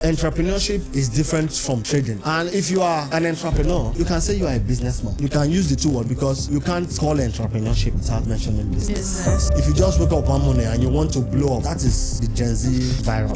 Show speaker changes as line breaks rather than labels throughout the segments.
Entrepreneurship is different from trading, and if you are an entrepreneur, you can say you are a businessman. You can use the two words because you can't call entrepreneurship without mentioning business. If you just wake up one morning and you want to blow up, that is the Gen Z virus.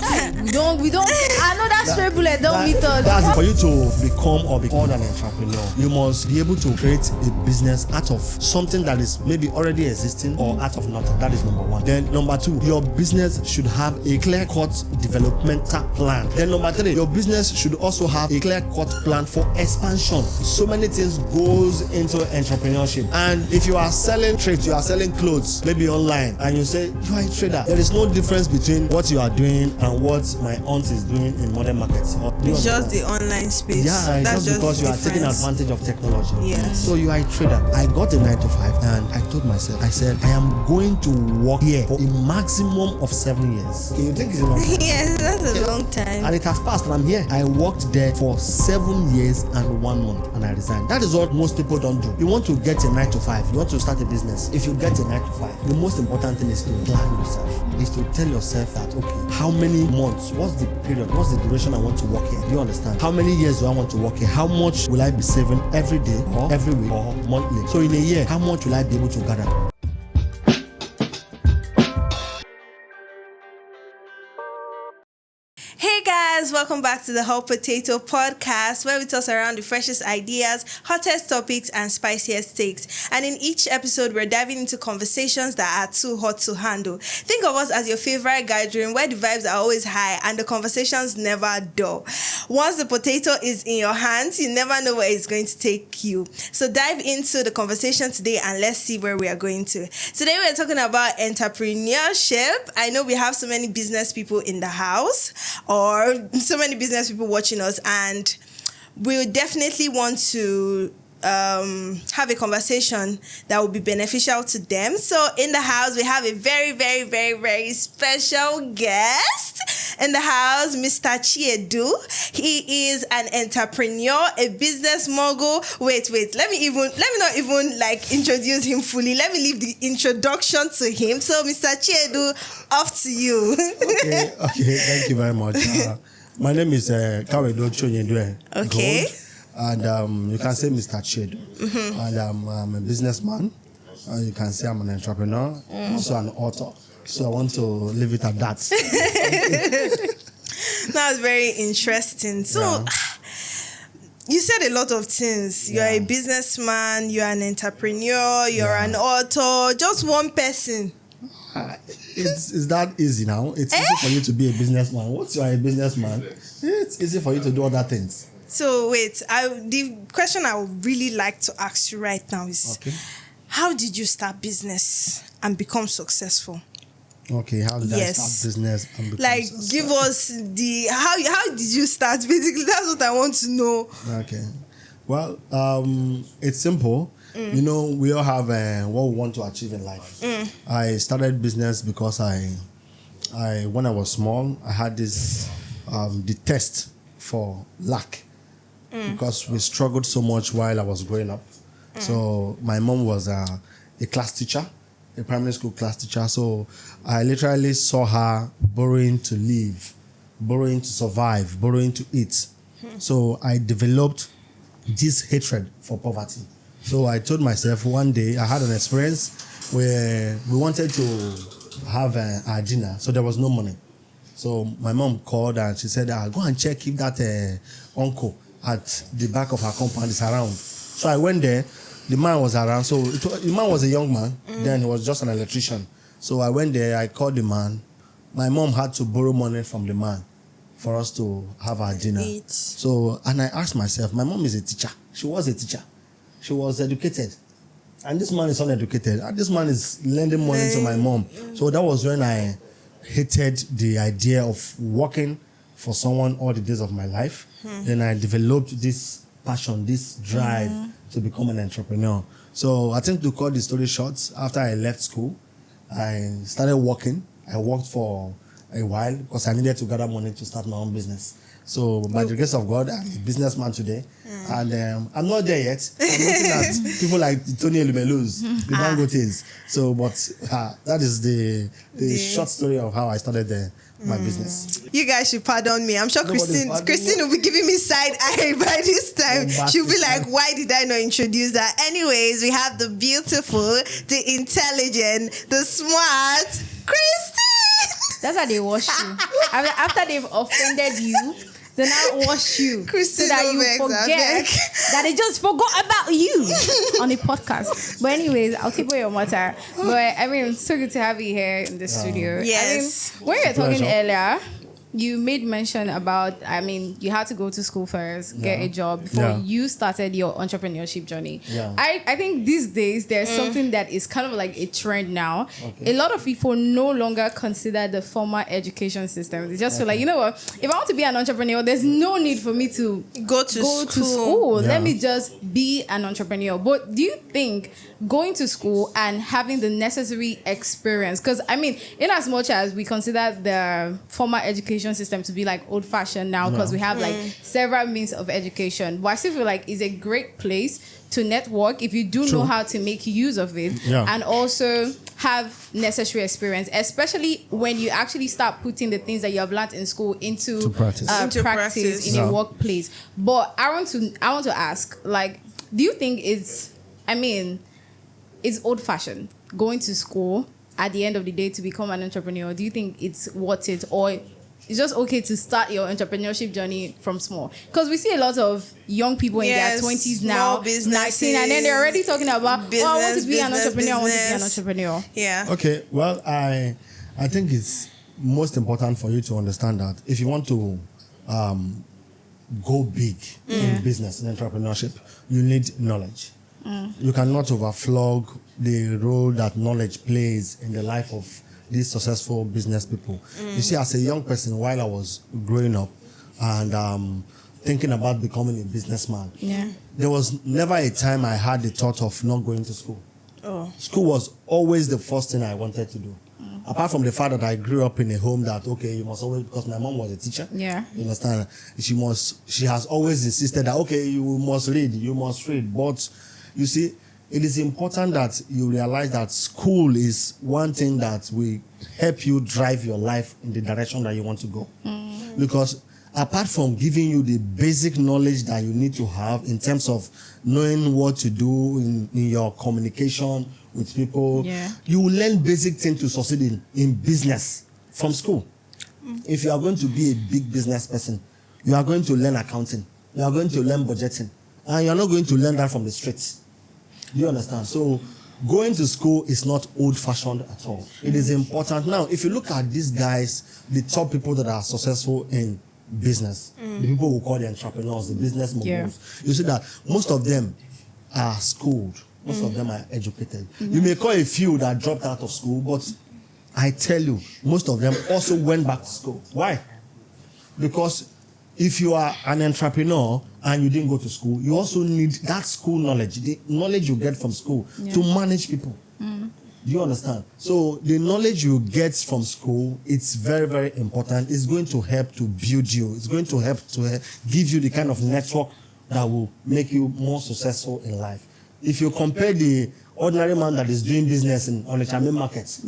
we don't. I know that stray bullet don't meet us.
That's for you to become or be called an entrepreneur. You must be able to create a business out of something that is maybe already existing or out of nothing. That is number one. Then number two, your business should have a clear-cut developmental plan. Then number three, your business should also have a clear-cut plan for expansion. So many things goes into entrepreneurship. And if you are selling trades, you are selling clothes, maybe online, and you say you are a trader, there is no difference between what you are doing and what my aunt is doing in modern markets.
It's just the online space.
Yeah,
that's
just because you are taking advantage of technology.
Yes.
So you are a trader. I got a 9 to 5 and I told myself, I said, I am going to work here for a maximum of 7 years. Can you think it's a long time?
Yes, that's a long time.
And it has passed and I'm here. I worked there for 7 years and 1 month and I resigned. That is what most people don't do. You want to get a 9 to 5. You want to start a business. If you get a 9 to 5, the most important thing is to plan yourself. Is to tell yourself that, okay, how many months, what's the period, what's the duration I want to work here? Do you understand? How many years do I want to work here? How much will I be saving every day or every week or monthly? So in a year, how much will I be able to gather?
Hey guys, welcome back to the Hot Potato Podcast, where we toss around the freshest ideas, hottest topics, and spiciest takes. And in each episode, we're diving into conversations that are too hot to handle. Think of us as your favorite gathering where the vibes are always high and the conversations never dull. Once the potato is in your hands, you never know where it's going to take you. So dive into the conversation today and let's see where we are going to. Today, we're talking about entrepreneurship. I know we have so many business people in the house, or so many business people watching us, and we definitely want to have a conversation that will be beneficial to them. So in the house, we have a very, very, very, very special guest in the house, Mr. Chiedu. He is an entrepreneur, a business mogul. Wait, let me not even like introduce him fully. Let me leave the introduction to him. So Mr. Chiedu, off to you.
Okay, thank you very much. My name is Kawedo Chonyedwe.
Okay.
Gold. And you can say Mr. Chiedu. Mm-hmm. And I'm a businessman. You can say I'm an entrepreneur, also an author. So I want to leave it at that.
That's very interesting. So, yeah. You said a lot of things. You're a businessman, you're an entrepreneur, you're an author, just one person.
It's that easy now. It's easy for you to be a businessman. Once you are a businessman, it's easy for you to do other things.
So wait, the question I would really like to ask you right now is, how did you start business and become successful?
Okay, how did I start business and become successful?
Give us how did you start? Basically, that's what I want to know.
Okay, well, it's simple. You know, we all have what we want to achieve in life. I started business because I when I was small, I had this the test for luck. Because we struggled so much while I was growing up. So my mom was a class teacher, a primary school class teacher. So I literally saw her borrowing to live, borrowing to survive, borrowing to eat. So I developed this hatred for poverty. So I told myself one day, I had an experience where we wanted to have our dinner. So there was no money. So my mom called and she said, go and check if that uncle at the back of her compound is around. So I went there. The man was around. So the man was a young man. Then he was just an electrician. So I went there. I called the man. My mom had to borrow money from the man for us to have our dinner. So, and I asked myself, my mom is a teacher. She was a teacher. She was educated. And this man is uneducated. And this man is lending money to my mom. So that was when I hated the idea of working for someone all the days of my life. Then I developed this passion, this drive to become an entrepreneur. So I think to cut the story short, after I left school, I started working. I worked for a while because I needed to gather money to start my own business. So by the grace of God, I'm a businessman today. And I'm not there yet. I'm looking at people like Tony Elumelu's, the Dangotes. So, but that is the short story of how I started my business.
You guys should pardon me. I'm sure
Nobody's
Christine will be giving me side eye by this time. She'll be like, why did I not introduce that? Anyways, we have the beautiful, the intelligent, the smart Christine.
That's how they wash you. After they've offended you, they now wash you.
Christine,
so that you
vex,
forget that they just forgot about you on the podcast. But anyways, I'll keep your matter. But I mean, it's so good to have you here in the studio.
Yes.
I mean, when you were talking earlier, you made mention about, I mean, you had to go to school first, get a job before you started your entrepreneurship journey.
Yeah.
I think these days there's something that is kind of like a trend now. Okay. A lot of people no longer consider the formal education system. They just feel like, you know what, if I want to be an entrepreneur, there's no need for me to
go to
school. Let me just be an entrepreneur. But do you think going to school and having the necessary experience, because I mean, in as much as we consider the formal education system to be like old-fashioned now, because we have like several means of education, but I still feel like it's a great place to network if you do know how to make use of it, and also have necessary experience, especially when you actually start putting the things that you have learned in school into practice in a workplace. But I want to ask, like, do you think it's old-fashioned going to school at the end of the day to become an entrepreneur? Do you think it's worth it, or it's just okay to start your entrepreneurship journey from small? Because we see a lot of young people in their 20s now, 19, and then they're already talking about, I want to be an entrepreneur, I want to be an entrepreneur.
Yeah.
Okay, well, I think it's most important for you to understand that if you want to go big in business, in entrepreneurship, you need knowledge. You cannot overflog the role that knowledge plays in the life of these successful business people. You see, as a young person, while I was growing up and thinking about becoming a businessman, there was never a time I had the thought of not going to school. School was always the first thing I wanted to do. Apart from the fact that I grew up in a home that, okay, you must always, because my mom was a teacher. Yeah. You understand? She has always insisted that, okay, you must read. But you see, it is important that you realize that school is one thing that will help you drive your life in the direction that you want to go. Because apart from giving you the basic knowledge that you need to have in terms of knowing what to do in your communication with people, you will learn basic things to succeed in business from school. If you are going to be a big business person, you are going to learn accounting, you are going to learn budgeting, and you are not going to learn that from the streets. Do you understand? So going to school is not old-fashioned at all. It is important. Now, if you look at these guys, the top people that are successful in business, the people who call the entrepreneurs, the business moguls, you see that most of them are schooled. Most of them are educated. You may call a few that dropped out of school, but I tell you, most of them also went back to school. Why? Because if you are an entrepreneur and you didn't go to school, you also need that school knowledge, the knowledge you get from school to manage people. Do you understand? So the knowledge you get from school, it's very, very important. It's going to help to build you. It's going to help to give you the kind of network that will make you more successful in life. If you compare the ordinary man that is doing business on the Chamber market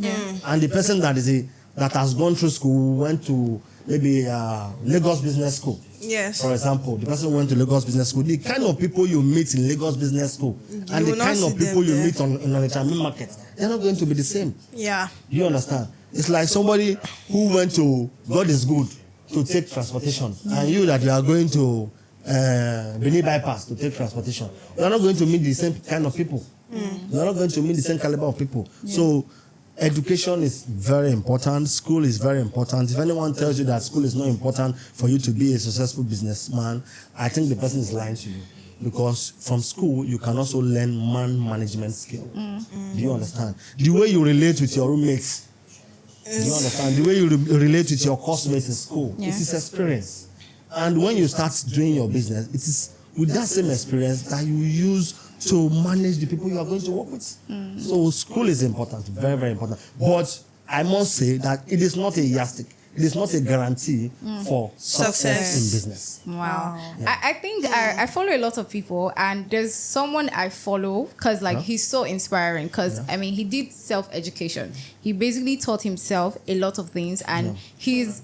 and the person that has gone through school, went to maybe Lagos Business School. Yes. For example, the person went to Lagos Business School. The kind of people you meet in Lagos Business School and the kind of people you meet on the Chamber market, they're not going to be the same. Yeah. Do you understand? It's like somebody who went to God is good to take transportation, and you that you are going to Benin bypass to take transportation. You are not going to meet the same kind of people. You are not going to meet the same caliber of people. So education is very important. School is very important. If anyone tells you that school is not important for you to be a successful businessman, I think the person is lying to you. Because from school, you can also learn man management skill. Do you understand? The way you relate with your roommates. Do you understand? The way you relate with your classmates in school. It is experience. And when you start doing your business, it is with that same experience that you use to manage the people you are going to work with. So school is important, very, very important. But I must say that it is not a yardstick. it is not a guarantee for success in business.
Wow. I think I follow a lot of people, and there's someone I follow because he's so inspiring because I mean he did self-education. He basically taught himself a lot of things, and he's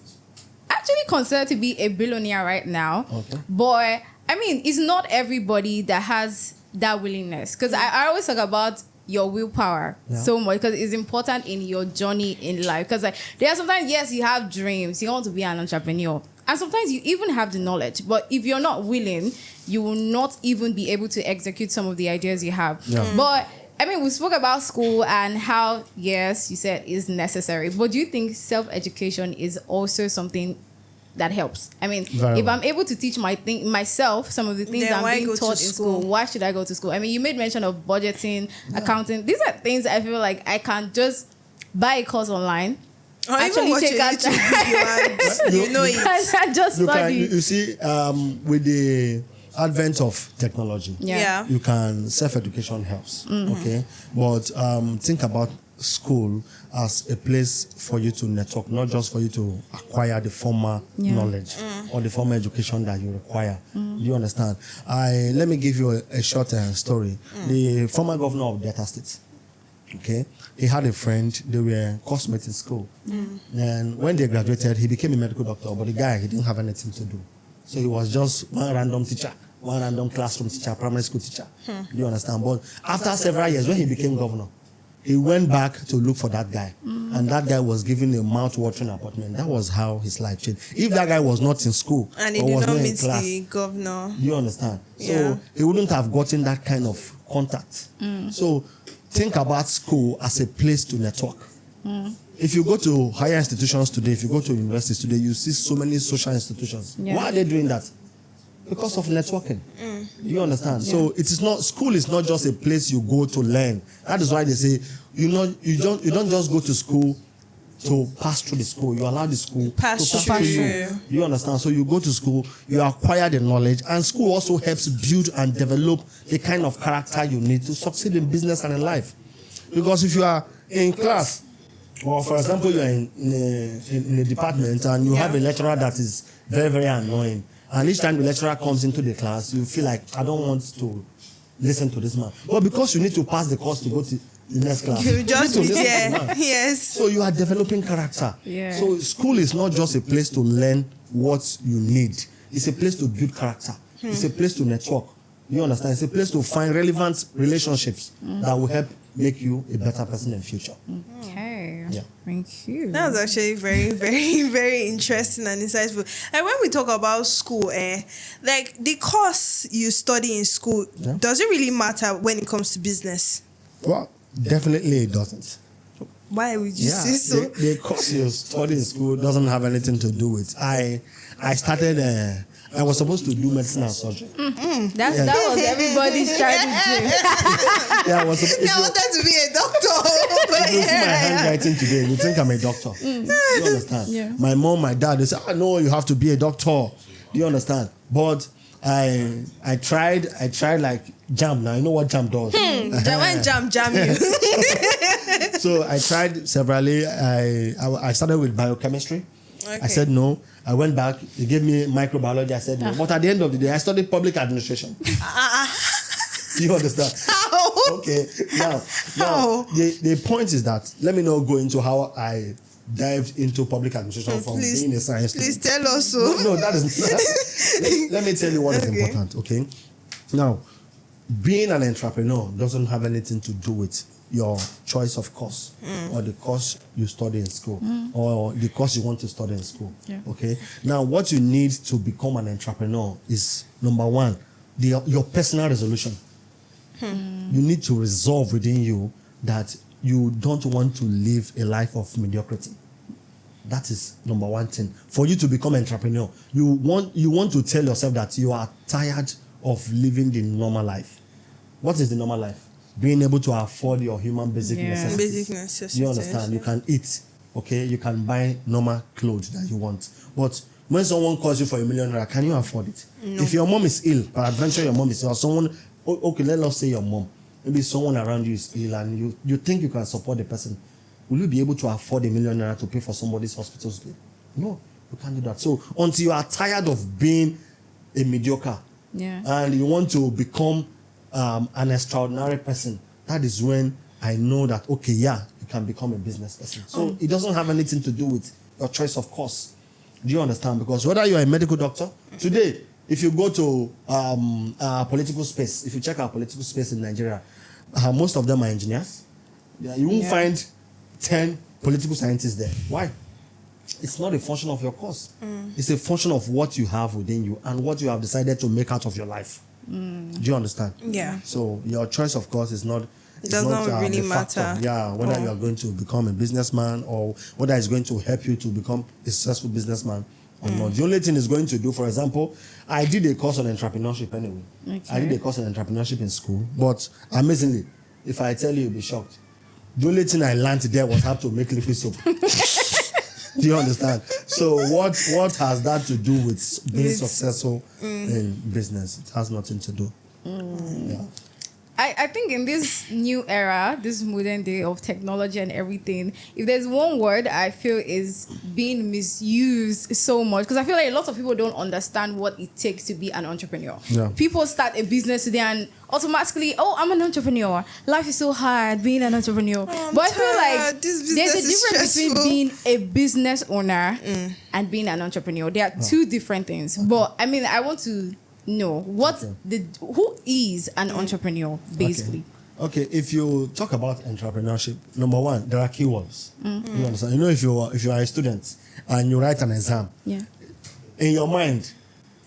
actually considered to be a billionaire right now. But I mean, it's not everybody that has that willingness, because I always talk about your willpower so much, because it's important in your journey in life. Because there are sometimes, yes, you have dreams, you want to be an entrepreneur, and sometimes you even have the knowledge, but if you're not willing, you will not even be able to execute some of the ideas you have. But I mean, we spoke about school and how, yes, you said is necessary, but do you think self-education is also something that helps? I mean, if I'm able to teach myself some of the things
Then
I'm
why
being
go
taught
to
in school, why should I go to school? I mean, you made mention of budgeting, accounting. These are things I feel like I can just buy a course online.
Or even watch a YouTube video and you know it.
I just study.
You see, with the advent of technology,
Yeah.
you can self-education helps. Okay, but think about school as a place for you to network, not just for you to acquire the formal knowledge or the formal education that you require. Do you understand? Let me give you a short story. The former governor of Delta State, okay, he had a friend. They were classmates in school, and when they graduated, he became a medical doctor. But the guy, he didn't have anything to do, so he was just one random teacher, one random classroom teacher, primary school teacher. Do you understand? But after several years, when he became governor, he went back to look for that guy, and that guy was given a mouth-watering apartment. That was how his life changed. If that guy was not in school
and he
or
did
was
not
not
meet
in class,
the governor,
you understand? So
Yeah.
he wouldn't have gotten that kind of contact. So think about school as a place to network. If you go to higher institutions today, if you go to universities today, you see so many social institutions. Why are they doing that? Because of networking. You understand? So it is not, school is not just a place you go to learn. That is why they say you don't just go to school to pass through the school. You allow the school to pass through you. You understand? So you go to school, you acquire the knowledge, and school also helps build and develop the kind of character you need to succeed in business and in life. Because if you are in class, or for example, you are in a department and you have a lecturer that is very, very annoying, and each time the lecturer comes into the class, you feel like, I don't want to listen to this man. But because you need to pass the course to go to the next class,
you just
need
be
to listen to
there.
the man.
Yes.
So you are developing character. So school is not just a place to learn what you need. It's a place to build character. It's a place to network. You understand? It's a place to find relevant relationships that will help make you a better person in the future.
Okay.
Yeah.
Thank you.
That was actually very, very, very interesting and insightful. And when we talk about school, like the course you study in school, does it really matter when it comes to business?
Well, definitely it doesn't.
Why would you say so?
The course you study in school doesn't have anything to do with. I started. I was supposed to do medicine and surgery.
That was everybody's strategy.
I was.
I wanted to be a doctor.
If you see my handwriting today, you think I'm a doctor. You understand?
Yeah.
My mom, my dad, they say, "I know you have to be a doctor." Do you understand? But I tried like jam. Now you know what jam does.
When jam you.
So I tried severally. I started with biochemistry.
Okay.
I said no. I went back. They gave me microbiology. I said no. But at the end of the day, I studied public administration. Do you understand?
How?
Okay. Now the point is that, let me not go into how I dived into public administration from being a science
Please
student.
tell us so.
No, that is. Let me tell you what is important. Okay. Now, being an entrepreneur doesn't have anything to do with your choice of course or the course you study in school or the course you want to study in school. Okay. Now, what you need to become an entrepreneur is, number one, your personal resolution. You need to resolve within you that you don't want to live a life of mediocrity. That is number one thing. For you to become an entrepreneur, you want to tell yourself that you are tired of living the normal life. What is the normal life? Being able to afford your human basic necessities.
Basic necessities.
You understand? You can eat, okay? You can buy normal clothes that you want. But when someone calls you for $1 million, can you afford it? No. If your mom is ill, peradventure your mom is ill, or someone, okay, let us say your mom, maybe someone around you is ill and you think you can support the person, will you be able to afford $1 million to pay for somebody's hospital bill? No, you can't do that. So until you are tired of being a mediocre, and you want to become an extraordinary person, that is when I know that, okay, you can become a business person. So it doesn't have anything to do with your choice of course. Do you understand? Because whether you're a medical doctor, today, if you go to political space, if you check our political space in Nigeria, most of them are engineers. You won't find 10 political scientists there. Why? It's not a function of your course. It's a function of what you have within you and what you have decided to make out of your life. Do you understand?
Yeah.
So your choice of course is not...
It does not really matter.
Yeah, whether you are going to become a businessman or whether it's going to help you to become a successful businessman or not. The only thing it's going to do, for example, I did a course on entrepreneurship anyway. I did a course on entrepreneurship in school, but amazingly, if I tell you, you'll be shocked. The only thing I learned there was how to make liquid soap. Do you understand? So what has that to do with being successful in business? It has nothing to do. Yeah.
I think in this new era, this modern day of technology and everything, if there's one word I feel is being misused so much, because I feel like a lot of people don't understand what it takes to be an entrepreneur.
Yeah.
People start a business today and automatically, I'm an entrepreneur. Life is so hard being an entrepreneur. But I feel like there's a difference between being a business owner and being an entrepreneur. They are two different things. But I mean, I want to know who is an entrepreneur basically.
Okay, if you talk about entrepreneurship, number one, there are keywords. You understand? You know, if you are a student and you write an exam, in your mind,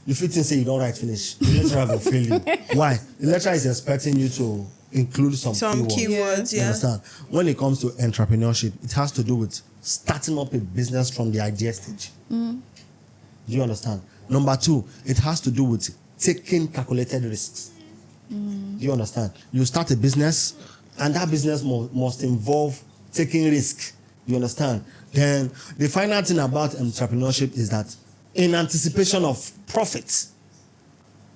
you fit and say you don't write finish. The lecturer will fail you. Why? The lecturer is expecting you to include some keywords. You understand? When it comes to entrepreneurship, it has to do with starting up a business from the idea stage. Do you understand? Number two, it has to do with taking calculated risks. Do you understand? You start a business, and that business must involve taking risk. You understand? Then the final thing about entrepreneurship is that in anticipation of profits.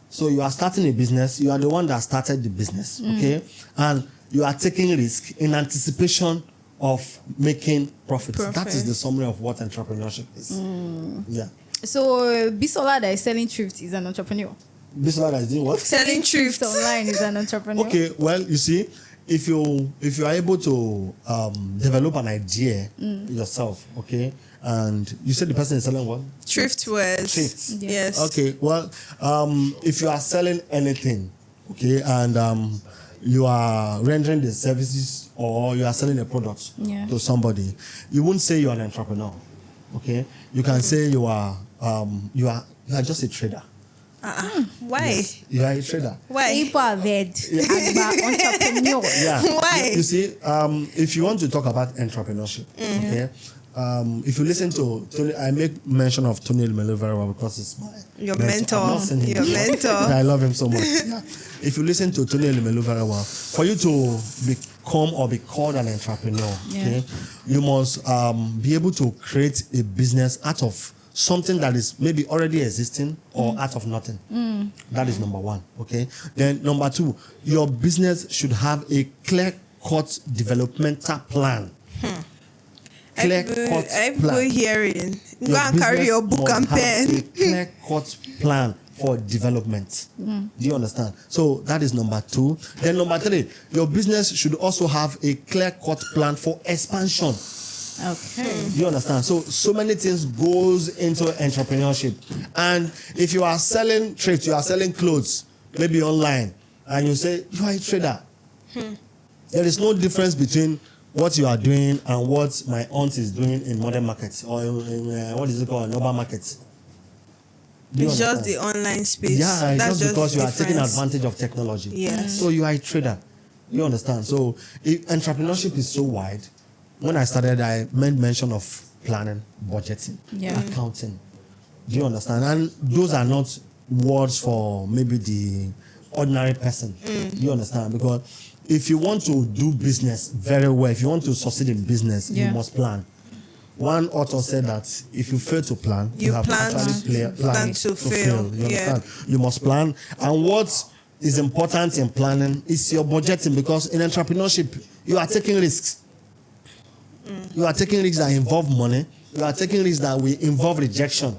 So you are starting a business, you are the one that started the business, okay? And you are taking risk in anticipation of making profits. That is the summary of what entrepreneurship is. Yeah.
So Bisola that is selling thrift is an entrepreneur.
Bisola that is doing what?
Selling thrift
online is an entrepreneur.
Okay, well, you see, if you are able to develop an idea yourself, okay, and you said the person is selling what?
Thrift wares.
Thrift.
Yes.
Okay, well, if you are selling anything, okay, and you are rendering the services or you are selling a product to somebody, you won't say you are an entrepreneur. Okay, you can say you are just a trader.
Why?
Yes, you are a trader.
Why?
People are dead. Entrepreneur.
Yeah.
Why?
You see, if you want to talk about entrepreneurship, okay, if you listen to Tony, I make mention of Tony Melo very well because it's my
your mentor.
I've not seen him
Your mentor.
I love him so much. Yeah. If you listen to Tony Melo very well, for you to become or be called an entrepreneur, okay, you must be able to create a business out of something that is maybe already existing or out of nothing. That is number one. Okay. Then number two, your business should have a clear-cut developmental plan. Clear-cut plan.
Hearing. Go and carry your book and pen.
A clear-cut plan for development. Do you understand? So that is number two. Then number three, your business should also have a clear-cut plan for expansion.
Okay.
Do you understand? So many things goes into entrepreneurship. And if you are selling trades, you are selling clothes, maybe online, and you say you are a trader. There is no difference between what you are doing and what my aunt is doing in modern markets or in what is it called, Nova markets.
It's just the online space.
Yeah,
that's
just because you are
difference.
taking advantage of technology.
Yes.
So you are a trader. You understand? So entrepreneurship is so wide. When I started, I made mention of planning, budgeting, accounting. Do you understand? And those are not words for maybe the ordinary person. Do you understand? Because if you want to do business very well, if you want to succeed in business, you must plan. One author said that if you fail to plan, you have
plan to fail.
You understand? You must plan. And what is important in planning is your budgeting, because in entrepreneurship, you are taking risks. You are taking risks that involve money, You are taking risks that will involve rejection.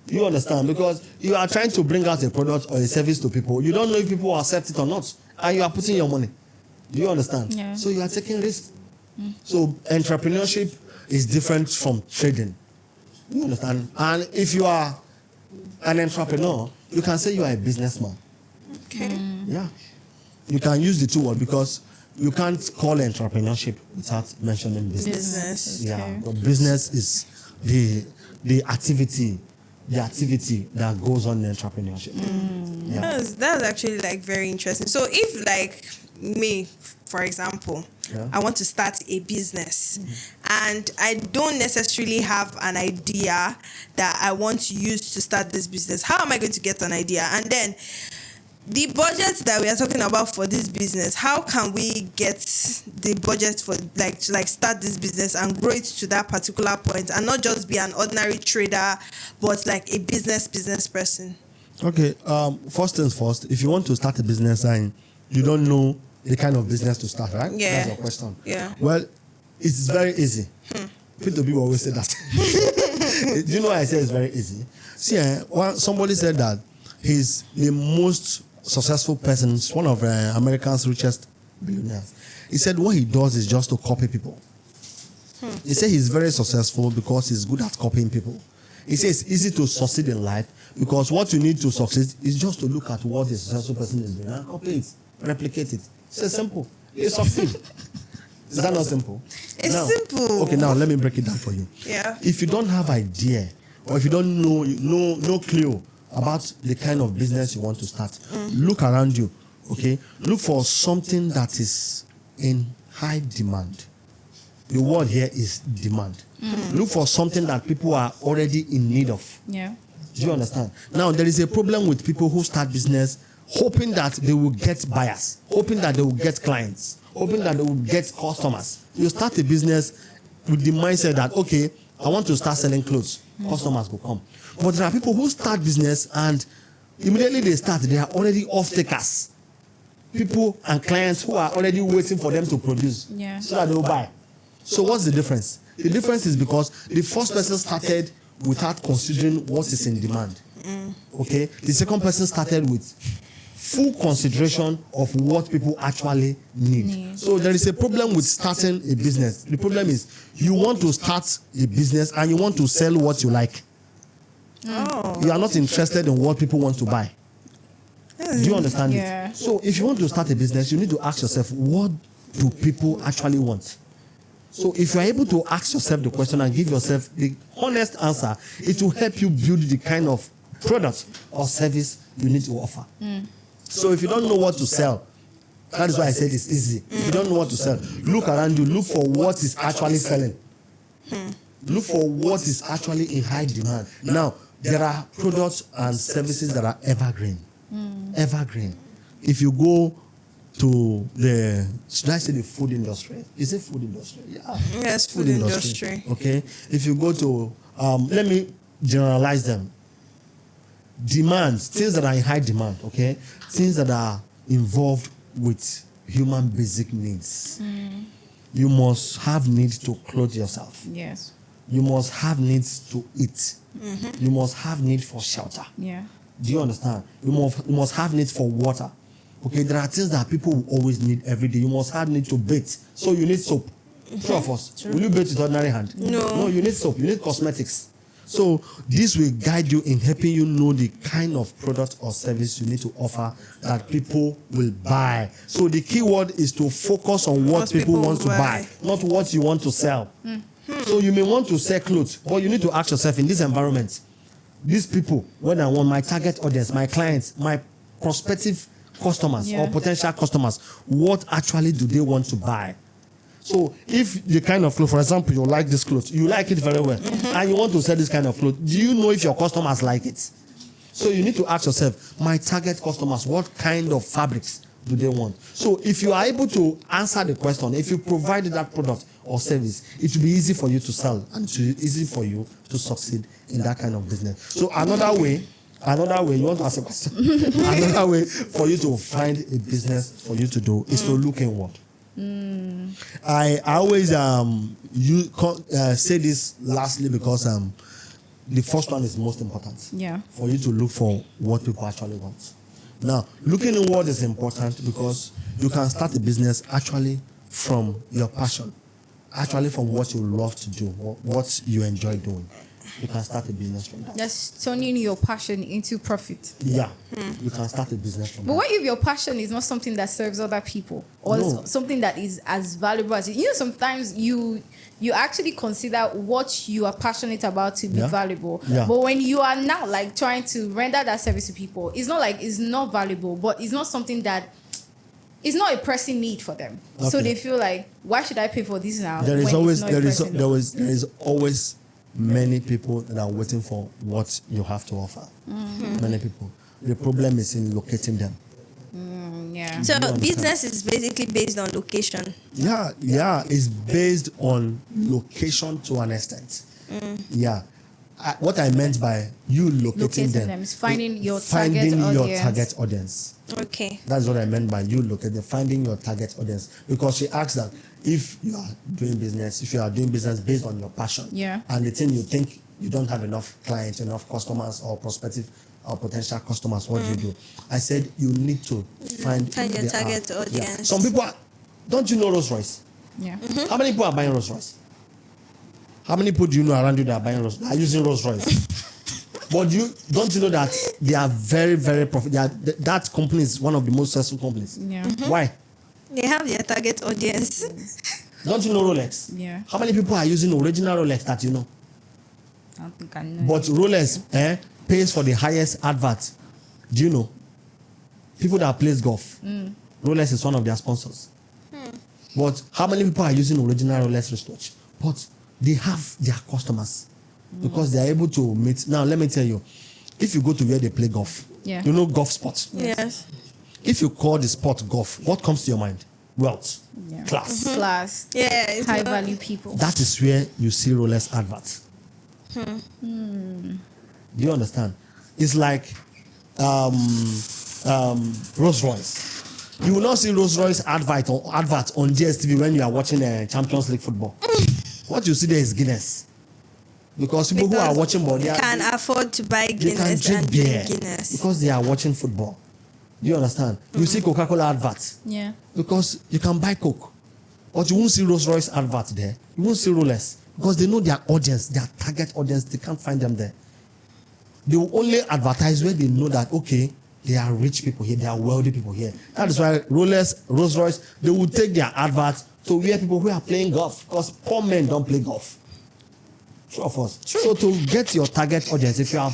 You understand? Because you are trying to bring out a product or a service to people. You don't know if people will accept it or not. And you are putting your money. Do you understand?
Yeah.
So you are taking risks. So entrepreneurship is different from trading. You understand? And if you are an entrepreneur, you can say you are a businessman.
Okay.
Yeah. You can use the two words because you can't call entrepreneurship without mentioning business.
Business.
Yeah.
Okay.
But business is the activity that goes on in entrepreneurship. Yeah.
That's actually like very interesting. So if like me, for example,
Yeah.
I want to start a business and I don't necessarily have an idea that I want to use to start this business, how am I going to get an idea? And then the budget that we are talking about for this business, how can we get the budget for to start this business and grow it to that particular point and not just be an ordinary trader, but like a business person?
Okay. First things first, if you want to start a business and you don't know the kind of business to start, right?
Yeah.
That's your question.
Yeah.
Well, it's very easy. People always say that. Do you know why I say it's very easy? See, somebody said that he's the most successful person, one of America's richest billionaires. He said what he does is just to copy people. He said he's very successful because he's good at copying people. He says it's easy to succeed in life because what you need to succeed is just to look at what a successful person is doing and copy it, replicate it. It's simple. You succeed. Is that not simple?
It's simple.
Okay, now let me break it down for you.
Yeah.
If you don't have idea or if you don't know no clue about the kind of business you want to start, look around you. Okay, look for something that is in high demand. The word here is demand. Look for something that people are already in need of.
Yeah.
Do you understand? Now, there is a problem with people who start business hoping that they will get buyers, hoping that they will get clients, hoping that they will get customers. You start a business with the mindset that, okay, I want to start selling clothes. Customers will come. But there are people who start business and immediately they start, they are already off-takers. People and clients who are already waiting for them to produce so that they will buy. So what's the difference? The difference is because the first person started without considering what is in demand. Okay? The second person started with full consideration of what people actually need. So there is a problem with starting a business. The problem is you want to start a business and you want to sell what you like. You are not interested in what people want to buy. Do you understand it? So if you want to start a business, you need to ask yourself, what do people actually want? So if you are able to ask yourself the question and give yourself the honest answer, it will help you build the kind of product or service you need to offer. So if you don't know what to sell, that is why I said it's easy. If you don't know what to sell, look around you, look for what is actually selling. Look for what is actually in high demand. Now, there are products and services that are evergreen. Evergreen. If you go to should I say the food industry? Is it food industry? Yeah.
Yes, food industry.
Okay. If you go to, let me generalize them. Demands, things that are in high demand, okay? Things that are involved with human basic needs. You must have need to clothe yourself.
Yes.
You must have needs to eat. You must have need for shelter.
Yeah.
Do you understand? You must have need for water. Okay, there are things that people will always need every day. You must have need to bathe. So you need soap. True of us. Will you bathe with ordinary hand? No, you need soap. You need cosmetics. So this will guide you in helping you know the kind of product or service you need to offer that people will buy. So the key word is to focus on what people want to buy, not what you want to sell. So you may want to sell clothes, but you need to ask yourself in this environment, these people, when I want my target audience, my clients, my prospective customers or potential customers, what actually do they want to buy? So if the kind of clothes, for example, you like this clothes, you like it very well, and you want to sell this kind of clothes, do you know if your customers like it? So you need to ask yourself, my target customers, what kind of fabrics do they want? So if you are able to answer the question, if you provide that product or service, it will be easy for you to sell and it will be easy for you to succeed in that kind of business. So another way, you want to ask a question? Another way for you to find a business for you to do is to look inward. I always say this lastly because the first one is most important.
Yeah.
For you to look for what people actually want. Now, looking inward is important because you can start a business actually from your passion, actually from what you love to do, what you enjoy doing. You can start a business from that.
Just turning your passion into profit.
Yeah, you can start a business from
But
that.
what if your passion is not something that serves other people, or
No.
something that is as valuable as you? Sometimes you actually consider what you are passionate about to be
Yeah.
valuable.
Yeah.
But when you are now like trying to render that service to people, it's not like it's not valuable, but it's not something that it's not a pressing need for them. So
Okay.
they feel like, why should I pay for this now?
There is
when
always
it's not a pressing need?
there is always many people that are waiting for what you have to offer. Many people. The problem is in locating them.
Yeah.
So
understand?
business is basically based on location.
Yeah, it's based on location to an extent. Yeah. What I meant by you locating them
is finding your
finding
target
your
audience.
target audience.
Okay.
That's what I meant by you locating, finding your target audience. Because she asked that if you are doing business based on your passion,
Yeah.
and the thing you think you don't have enough clients, enough customers or prospective or potential customers, what do you do? I said you need to find
your
the-
target
yeah.
audience.
Some people don't you know Rolls Royce?
Yeah.
How many people are buying Rolls Royce? How many people do you know around you that are buying are using Rolls Royce? But don't you know that they are very, very profitable? That company is one of the most successful companies.
Yeah.
Why?
They have their target audience.
Don't you know Rolex?
Yeah.
How many people are using original Rolex that you know?
I don't think I know.
But Rolex pays for the highest advert. Do you know? People that plays golf. Rolex is one of their sponsors. But how many people are using original Rolex wristwatch? But they have their customers because they are able to meet. Now, let me tell you, if you go to where they play golf,
Yeah.
you know golf spots.
Yes.
If you call the sport golf, what comes to your mind? Wealth,
Yeah.
class.
Class,
Yeah. It's
high value people.
That is where you see Rolex adverts. Do you understand? It's like Rolls Royce. You will not see Rolls Royce advert on DSTV when you are watching Champions League football. What you see there is Guinness. Because people who are watching ball,
can afford to buy
they can
Guinness
drink
and
beer
drink Guinness.
because they are watching football. Do you understand? You see Coca-Cola adverts
Yeah.
because you can buy Coke, but you won't see Rolls Royce advert there. You won't see Rolex because they know their audience, their target audience. They can't find them there. They will only advertise where they know that okay, they are rich people here, they are wealthy people here. That is why Rolex, Rolls Royce, they will take their adverts to where people who are playing golf because poor men don't play golf. True of us. So to get your target audience, if you are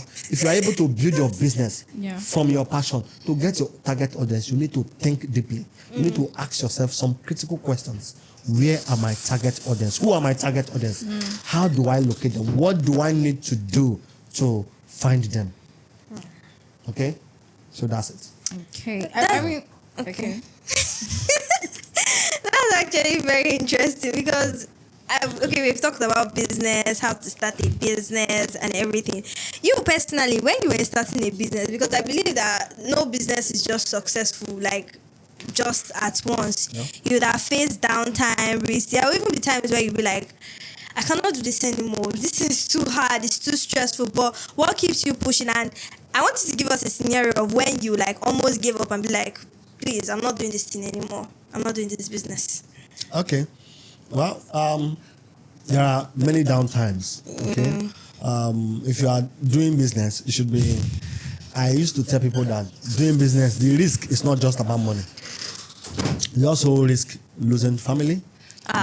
able to build your business
Yeah.
from your passion, to get your target audience, you need to think deeply. You need to ask yourself some critical questions. Where are my target audience? Who are my target audience? How do I locate them? What do I need to do to find them? Okay? So that's it.
Okay. I mean, okay.
That's actually very interesting because we've talked about business, how to start a business and everything. You personally, when you were starting a business, because I believe that no business is just successful like just at once.
Yeah.
You would have faced downtime, risks. There will even be times where you'll be like, I cannot do this anymore. This is too hard. It's too stressful. But what keeps you pushing? And I want you to give us a scenario of when you like almost give up and be like, please, I'm not doing this thing anymore. I'm not doing this business.
Okay. Well, there are many downtimes. Okay. If you are doing business, you should be. I used to tell people that doing business, the risk is not just about money. You also risk losing family.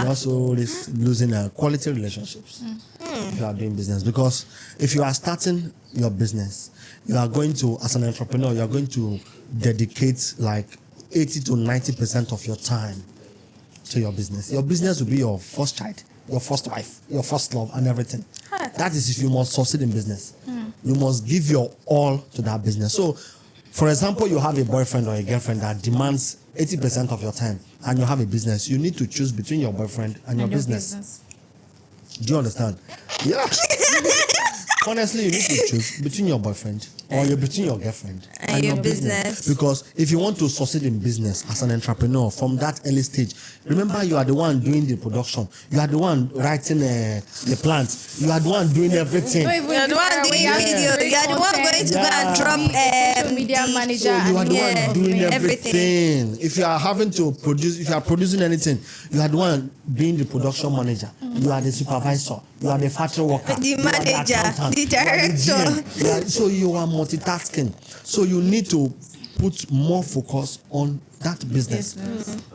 You also risk losing quality relationships if you are doing business. Because if you are starting your business, you are going to, as an entrepreneur, you are going to dedicate like 80 to 90% of your time to your business. Your business will be your first child, your first wife, your first love, and everything. That is if you must succeed in business. You must give your all to that business. So, for example, you have a boyfriend or a girlfriend that demands 80% of your time, and you have a business. You need to choose between your boyfriend and your business. Do you understand? Yeah. Honestly, you need to choose between your boyfriend or you're between your girlfriend
and your business.
Because if you want to succeed in business as an entrepreneur from that early stage, remember you are the one doing the production, you are the one writing the plans, you are the one doing everything.
You're the one doing video. You are the one going to go and drop
social media manager.
So you are the one doing
everything.
everything. If you are having to produce, if you are producing anything, you are the one being the production manager. You are the supervisor. You are the factory worker.
The manager, the director.
So you are multitasking. So you need to put more focus on that business.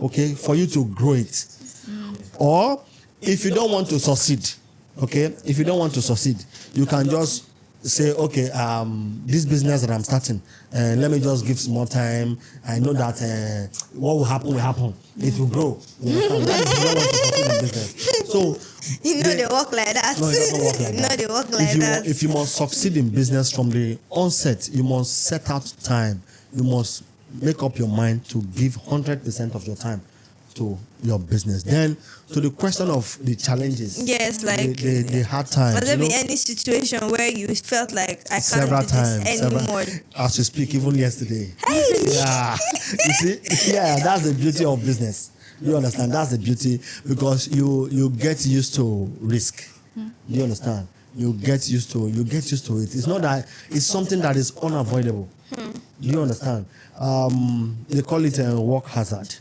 Okay, for you to grow it. Or if you don't want to succeed, okay, if you don't want to succeed, you can just say, okay, this business that I'm starting, let me just give some more time. I know that what will happen. It will grow. You understand? That is you don't want to succeed in business. So
they work like that.
No, it doesn't work like that.
They work like that.
If you must succeed in business from the onset, you must set out time. You must make up your mind to give 100% of your time to your business. Then to the question of the challenges.
Yes, like
the hard times.
Was there be any situation where you felt like I can't
several
do
times,
this anymore?
As we speak, even yesterday.
Hey.
Yeah. You see, that's the beauty of business. You understand? That's the beauty, because you get used to risk. You understand? You get used to it. It's not that it's something that is unavoidable. You understand? They call it a work hazard.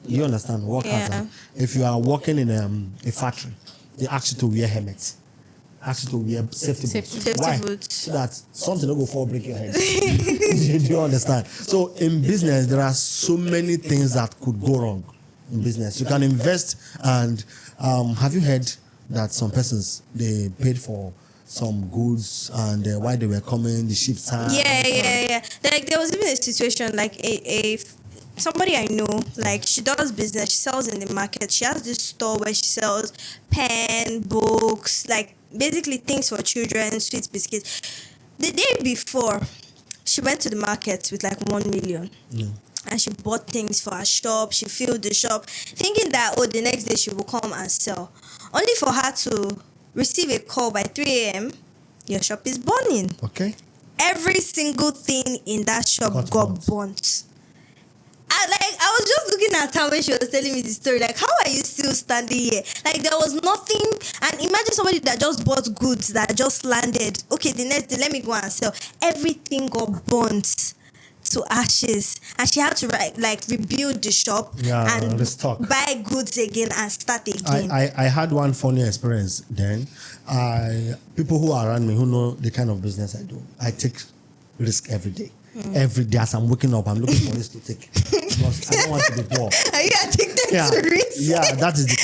You understand? Work hazard. If you are working in a factory, they ask you to wear helmets. Ask you to wear safety boots. Why? So that something don't go fall, break your head. Do you understand? So in business, there are so many things that could go wrong in business. You can invest, and have you heard that some persons, they paid for some goods, and while they were coming, the ship sank?
Yeah. Like there was even a situation like a somebody I know, like she does business, she sells in the market. She has this store where she sells pen, books, like basically things for children, sweet biscuits. The day before, she went to the market with like 1 million. And she bought things for her shop. She filled the shop, thinking that, the next day she will come and sell. Only for her to receive a call by 3 a.m., your shop is burning.
Okay.
Every single thing in that shop got burnt. I was just looking at her when she was telling me the story. Like, how are you still standing here? Like, there was nothing. And imagine somebody that just bought goods that just landed. Okay, the next day, let me go and sell. Everything got burnt to ashes, and she had to rebuild the shop and
restock,
buy goods again and start again.
I had one funny experience then. People who are around me who know the kind of business I do, I take risk every day. Every day as I'm waking up, I'm looking for this to take, because I don't want to be poor.
Are you addicted to risk?
Yeah, that is the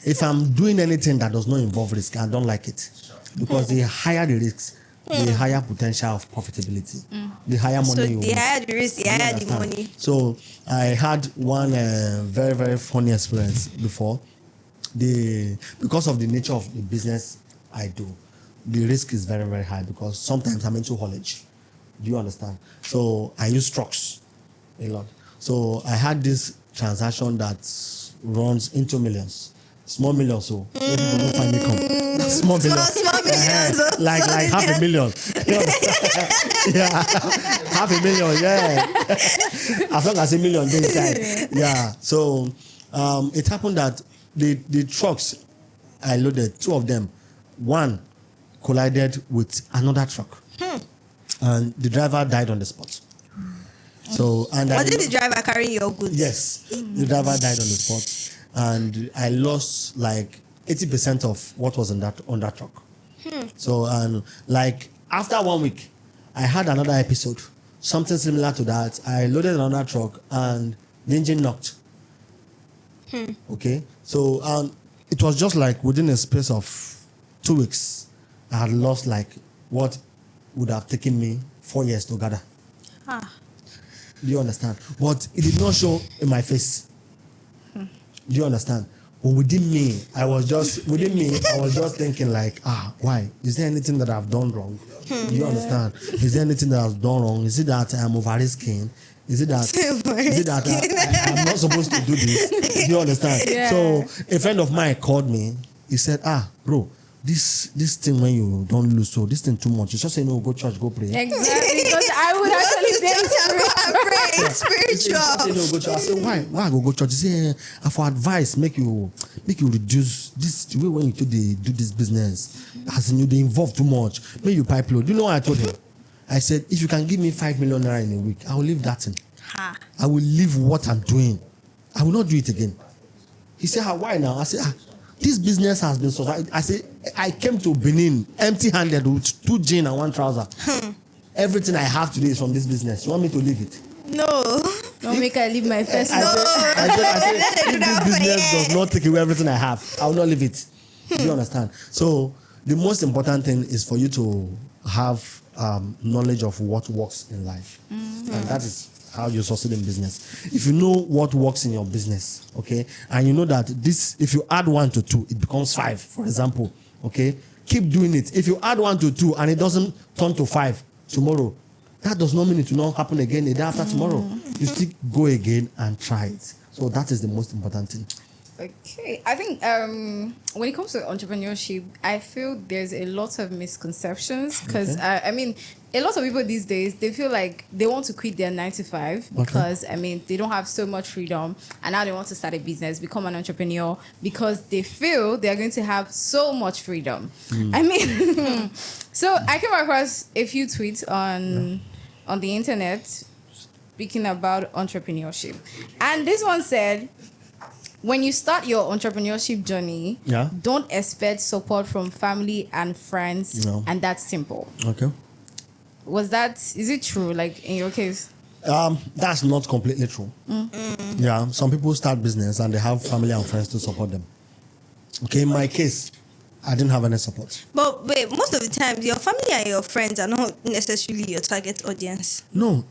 if I'm doing anything that does not involve risk, I don't like it, because the higher the risks, the higher potential of profitability, the higher money you
the higher the risk, the higher the money.
So I had one very, very funny experience before. Because of the nature of the business I do, the risk is very, very high, because sometimes I'm into haulage. Do you understand? So I use trucks a lot. So I had this transaction that runs into millions. Small millions, so people don't find me come. Small millions. Like $500,000. Yeah. $500,000, yeah. As long as $1 million inside. Yeah. So it happened that the trucks I loaded, 2 of them, one collided with another truck. And the driver died on the spot. So, and
was it the driver carrying your goods?
Yes, the driver died on the spot, and I lost like 80% of what was on that truck. So, and like after 1 week, I had another episode, something similar to that. I loaded another truck, and the engine knocked. Okay, so it was just like within a space of 2 weeks, I had lost like what would have taken me 4 years to gather. Do you understand? But it did not show in my face. Do you understand? But within me, I was just thinking like, why? Is there anything that I've done wrong? Do you understand? Is there anything that I've done wrong? Is it that I'm over-risking? Is it that I'm not supposed to do this? Do you understand? Yeah. So a friend of mine called me. He said, bro, this thing when you don't lose, so this thing too much. You just say no, go church, go pray.
Exactly, because I would actually say
Spiritual.
You know, go church. I say why I go church? You say for advice, make you reduce this the way when you do this business. As in you they involve too much. Make you pipe load. You know what I told him? I said if you can give me 5 million naira in a week, I will leave that in. I will leave what I'm doing. I will not do it again. He said, why now? I said, this business has been so. I said, I came to Benin empty-handed with 2 jeans and 1 trouser. Everything I have today is from this business. You want me to leave it?
No.
don't make I leave my first.
I said, if this business does not take away everything I have, I will not leave it. Do you understand? So the most important thing is for you to have knowledge of what works in life, and that is how you succeed in business. If you know what works in your business, okay, and you know that this, if you add 1 to 2, it becomes 5, for example, okay, keep doing it. If you add 1 to 2 and it doesn't turn to 5 tomorrow, that does not mean it will not happen again the day after tomorrow. You still go again and try it. So that is the most important thing.
Okay, I think when it comes to entrepreneurship, I feel there's a lot of misconceptions because I mean, a lot of people these days, they feel like they want to quit their 9 to 5 because I mean they don't have so much freedom, and now they want to start a business, become an entrepreneur because they feel they're going to have so much freedom. I mean, so I came across a few tweets on the internet speaking about entrepreneurship, and this one said, when you start your entrepreneurship journey, don't expect support from family and friends, and that's simple.
Okay.
Is it true, like in your case?
That's not completely true. Yeah, some people start business and they have family and friends to support them. Okay, in my case, I didn't have any support.
But wait, most of the time, your family and your friends are not necessarily your target audience.
No,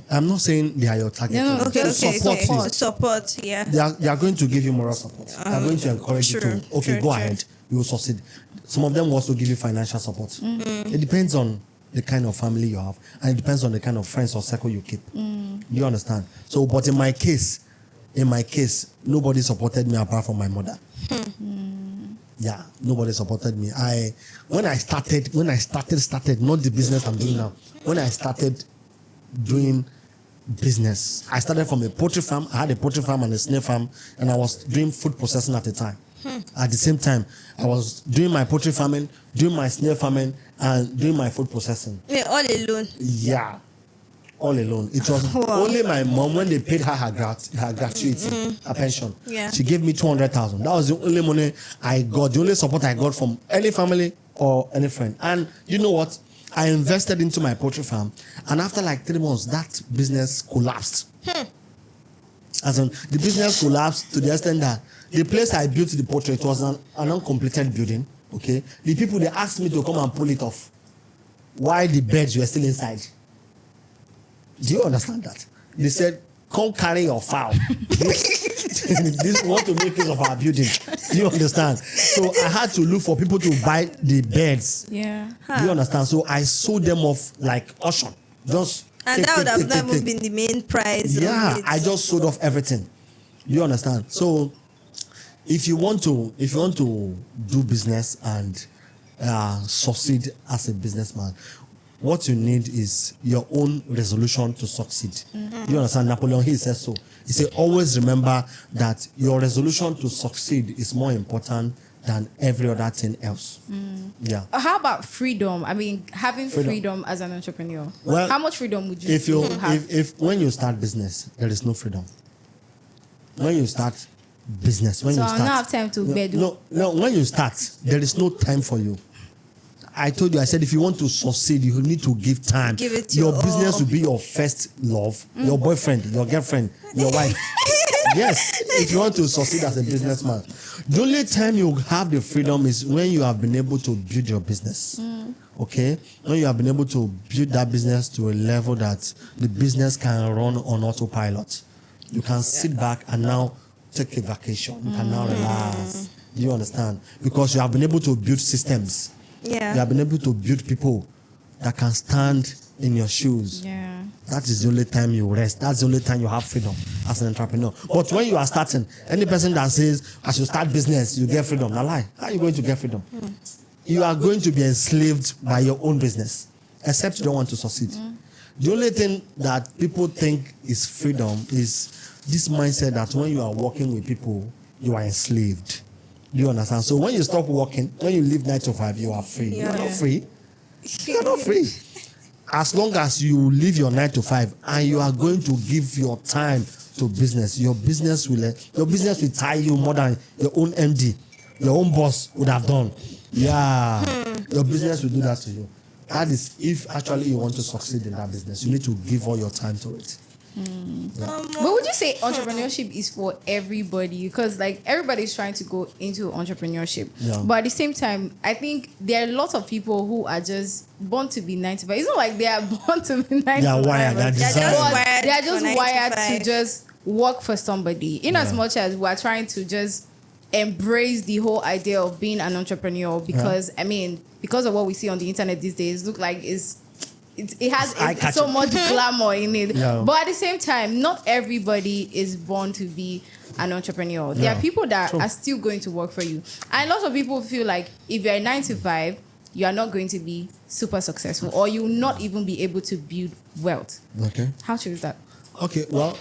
I'm not saying they are your target.
No,
Okay.
Support.
Yeah.
They are going to give you moral support. They are going to encourage you to, go ahead, you will succeed. Some of them will also give you financial support. It depends on the kind of family you have, and it depends on the kind of friends or circle you keep. You understand? So, but in my case, nobody supported me apart from my mother. Yeah, nobody supported me. When I started, not the business I'm doing now. When I started doing business, I started from a poultry farm. I had a poultry farm and a snake farm, and I was doing food processing at the time. At the same time, I was doing my poultry farming, doing my snake farming, and doing my food processing.
Yeah, all alone.
Yeah, all alone. It was only my mom, when they paid her gratuity, her pension.
Yeah.
She gave me 200,000. That was the only money I got, the only support I got from any family or any friend. And you know what? I invested into my poultry farm, and after like 3 months, that business collapsed. As in, the business collapsed to the extent that the place I built the poultry, it was an uncompleted building. Okay, the people, they asked me to come and pull it off while the birds were still inside. Do you understand that? They said, "Come carry your fowl." This want to make use of our building. Do you understand? So I had to look for people to buy the birds.
Yeah.
Do you understand? So I sold them off like auction.
And that would have never been the main prize.
Yeah, I just sold off everything. Do you understand? So if you want to do business and succeed as a businessman, what you need is your own resolution to succeed. You understand? Napoleon Hill says so. He said, always remember that your resolution to succeed is more important than every other thing else. Yeah.
How about freedom? I mean, having freedom as an entrepreneur.
Well,
how much freedom would you have?
If when you start business, there is no freedom. When you start business,
I don't have time to bed.
No, when you start, there is no time for you. I told you, I said, if you want to succeed, you need to give time.
Give it
your business will be your first love, your boyfriend, your girlfriend, your wife. Yes, if you want to succeed as a businessman. The only time you have the freedom is when you have been able to build your business. Okay? When you have been able to build that business to a level that the business can run on autopilot. You can sit back and now take a vacation. You can now relax. Do you understand? Because you have been able to build systems.
Yeah.
You have been able to build people that can stand in your shoes.
Yeah.
That is the only time you rest. That's the only time you have freedom as an entrepreneur. But when you are starting, any person that says, I should start business, you get freedom. Now lie. How are you going to get freedom? you are going to be enslaved by your own business, except you don't want to succeed. The only thing that people think is freedom is this mindset that when you are working with people, you are enslaved. Do you understand? So when you stop working, when you leave 9 to 5, you are free. You are not free. You are not free. As long as you leave your 9 to 5 and you are going to give your time to business, your business will tie you more than your own MD, your own boss would have done. Yeah, your business will do that to you. That is, if actually you want to succeed in that business, you need to give all your time to it.
Yeah. But would you say entrepreneurship is for everybody? Because like everybody's trying to go into entrepreneurship, but at the same time, I think there are lots of people who are just born to be 9 to 5. It's not like they are born to be 9 to 5.
They are wired.
They are just wired to just work for somebody. In as much as we are trying to just embrace the whole idea of being an entrepreneur, because I mean, because of what we see on the internet these days, look like it has so much glamour in it. But at the same time, not everybody is born to be an entrepreneur. There are people that are still going to work for you, and lots of people feel like if you're a 9 to 5, you are not going to be super successful, or you will not even be able to build wealth.
Okay,
how true is that?
Okay, well,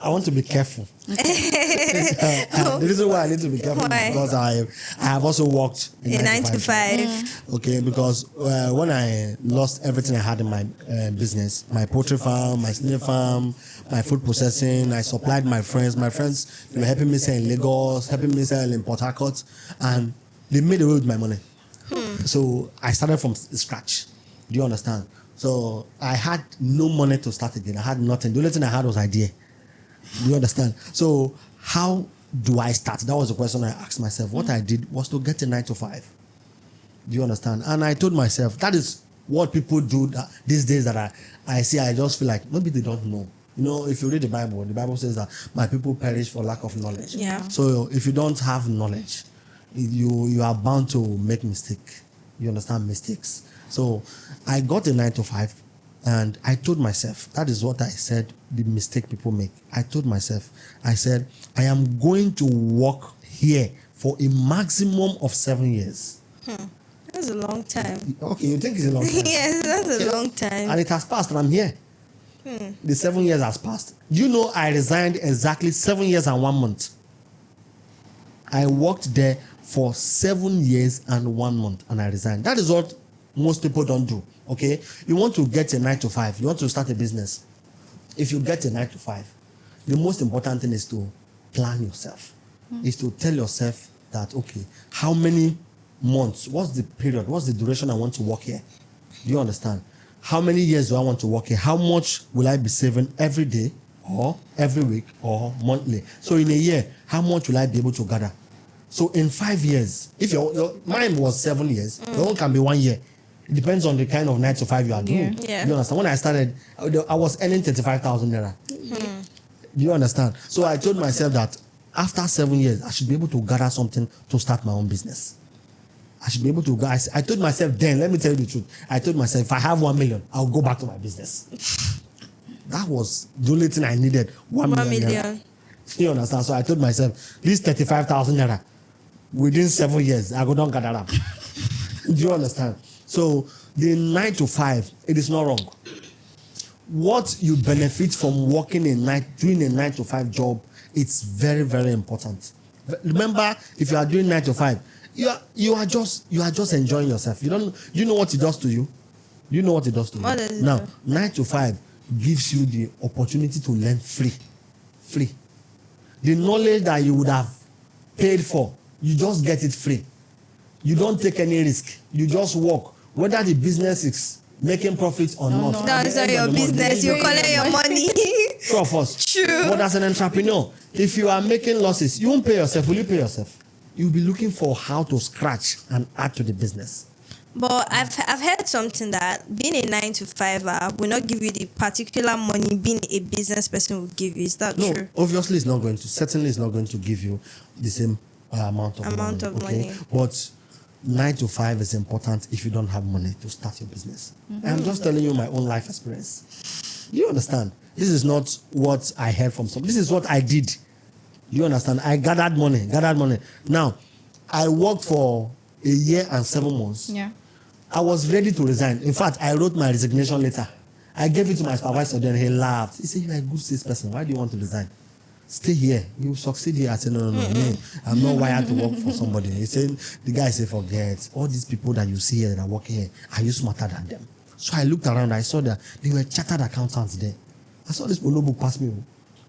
I want to be careful. The reason why I need to be careful is because I have also worked in
9 to 5.
Okay, because when I lost everything I had in my business, my poultry farm, my snail farm, my food processing, I supplied my friends. My friends, they were helping me sell in Lagos, helping me sell in Port Harcourt, and they made away with my money. So I started from scratch. Do you understand? So I had no money to start again. I had nothing. The only thing I had was idea. Do you understand? So how do I start? That was the question I asked myself. What I did was to get a 9 to 5. Do you understand? And I told myself, that is what people do these days that I see. I just feel like maybe they don't know. You know, if you read the Bible says that my people perish for lack of knowledge.
Yeah.
So if you don't have knowledge, you are bound to make mistakes. You understand? Mistakes. So I got a 9 to 5 and I told myself, that is what I said, the mistake people make. I told myself, I said, I am going to work here for a maximum of 7 years.
That's a long time.
Okay, you think it's a long time?
Yes, that's a long time.
And it has passed and I'm here. The 7 years has passed. You know, I resigned exactly 7 years and 1 month. I worked there for 7 years and 1 month and I resigned. That is what most people don't do. Okay, you want to get a 9 to 5, you want to start a business. If you get a 9 to 5, the most important thing is to plan yourself. Is to tell yourself that, okay, how many months, what's the period, what's the duration I want to work here? Do you understand? How many years do I want to work here? How much will I be saving every day or every week or monthly? So in a year, how much will I be able to gather? So in 5 years, if your mine was 7 years, your own can be 1 year. It depends on the kind of 9 to 5 you are doing.
Yeah.
You understand? When I started, I was earning 35,000 naira. Do you understand? So I told myself that after 7 years, I should be able to gather something to start my own business. I should be able to. I told myself then, let me tell you the truth. I told myself, if I have 1 million, I'll go back to my business. That was the only thing I needed. 1 million. You understand? So I told myself, this 35,000 naira, within 7 years, I go down gather up. Do you understand? So the 9 to 5, it is not wrong. What you benefit from working doing a 9 to 5 job, it's very, very important. Remember, if you are doing 9 to 5, you are just enjoying yourself. You know what it does to you? You know what it does to you? Now, 9 to 5 gives you the opportunity to learn free. The knowledge that you would have paid for, you just get it free. You don't take any risk. You just work. Whether the business is making profits or not.
No, it's not your business. You collect your money.
True of us.
True.
But as an entrepreneur, if you are making losses, you won't pay yourself. Will you pay yourself? You'll be looking for how to scratch and add to the business.
But I've heard something that being a 9 to 5 will not give you the particular money being a business person will give you. Is that true?
No, obviously it's not going to. Certainly it's not going to give you the same amount of money. But 9 to 5 is important if you don't have money to start your business. I'm just telling you my own life experience. You understand? This is not what I heard from some. This is what I did. You understand? I gathered money. Now, I worked for a year and 7 months.
Yeah.
I was ready to resign. In fact, I wrote my resignation letter. I gave it to my supervisor, then he laughed. He said, "You're a good salesperson. Why do you want to resign? Stay here. You succeed here." I said, "No. Me, I'm not wired to work for somebody." He said, the guy said, "Forget. All these people that you see here that are working here, are you smarter than them?" So I looked around. I saw that they were chartered accountants there. I saw this polo book pass me.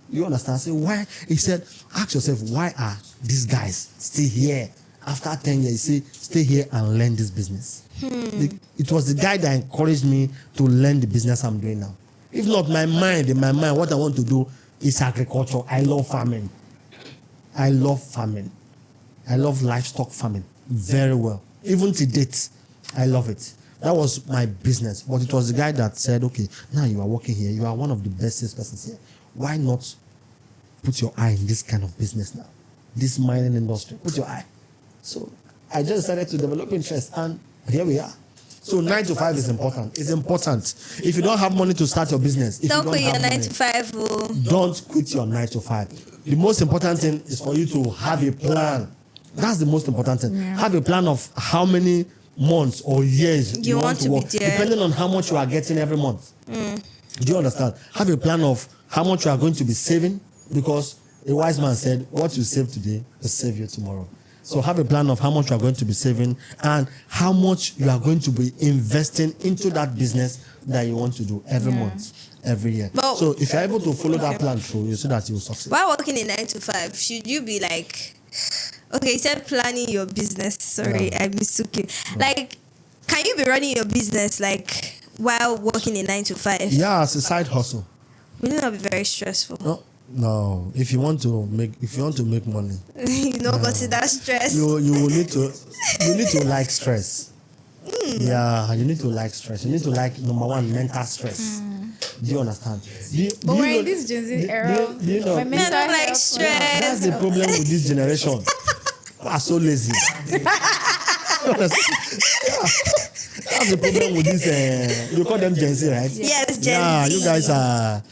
You understand? I said, "Why?" He said, "Ask yourself, why are these guys still here after 10 years?" He said, "Stay here and learn this business." It was the guy that encouraged me to learn the business I'm doing now. If not, in my mind, what I want to do is agriculture. I love farming. I love livestock farming very well. Even to date, I love it. That was my business. But it was the guy that said, "Okay, now you are working here. You are one of the best salespersons here. Why not put your eye in this kind of business now? This mining industry. Put your eye." So I just decided to develop interest, and here we are. So 9 to 5 is important. It's important. If you don't have money to start your business,
don't quit your 9 to 5.
Don't quit your 9 to 5. The most important thing is for you to have a plan. That's the most important thing.
Yeah.
Have a plan of how many months or years
you want to
work,
be there,
depending on how much you are getting every month. Do you understand? Have a plan of how much you are going to be saving, because a wise man said, "What you save today will save you tomorrow." So have a plan of how much you are going to be saving and how much you are going to be investing into that business that you want to do every month, every year.
But,
so if you're able to follow that plan through, you see that you will succeed.
While working in 9 to 5, should you be like, okay, you said planning your business. Sorry, I mistook you. Like, can you be running your business like while working in 9 to 5?
Yeah, it's a side hustle.
Will it not be very stressful?
No. If you want to make money,
you don't consider stress.
you need to like stress. Yeah, you need to like stress. You need to like, number one, mental stress. Do you understand?
But we're in this Gen Z era.
Do you know?
I don't like stress.
That's the problem with this generation. We are so lazy. That's the problem with this. You call them Gen Z, right?
Yes, Gen
Yeah,
Z.
you guys are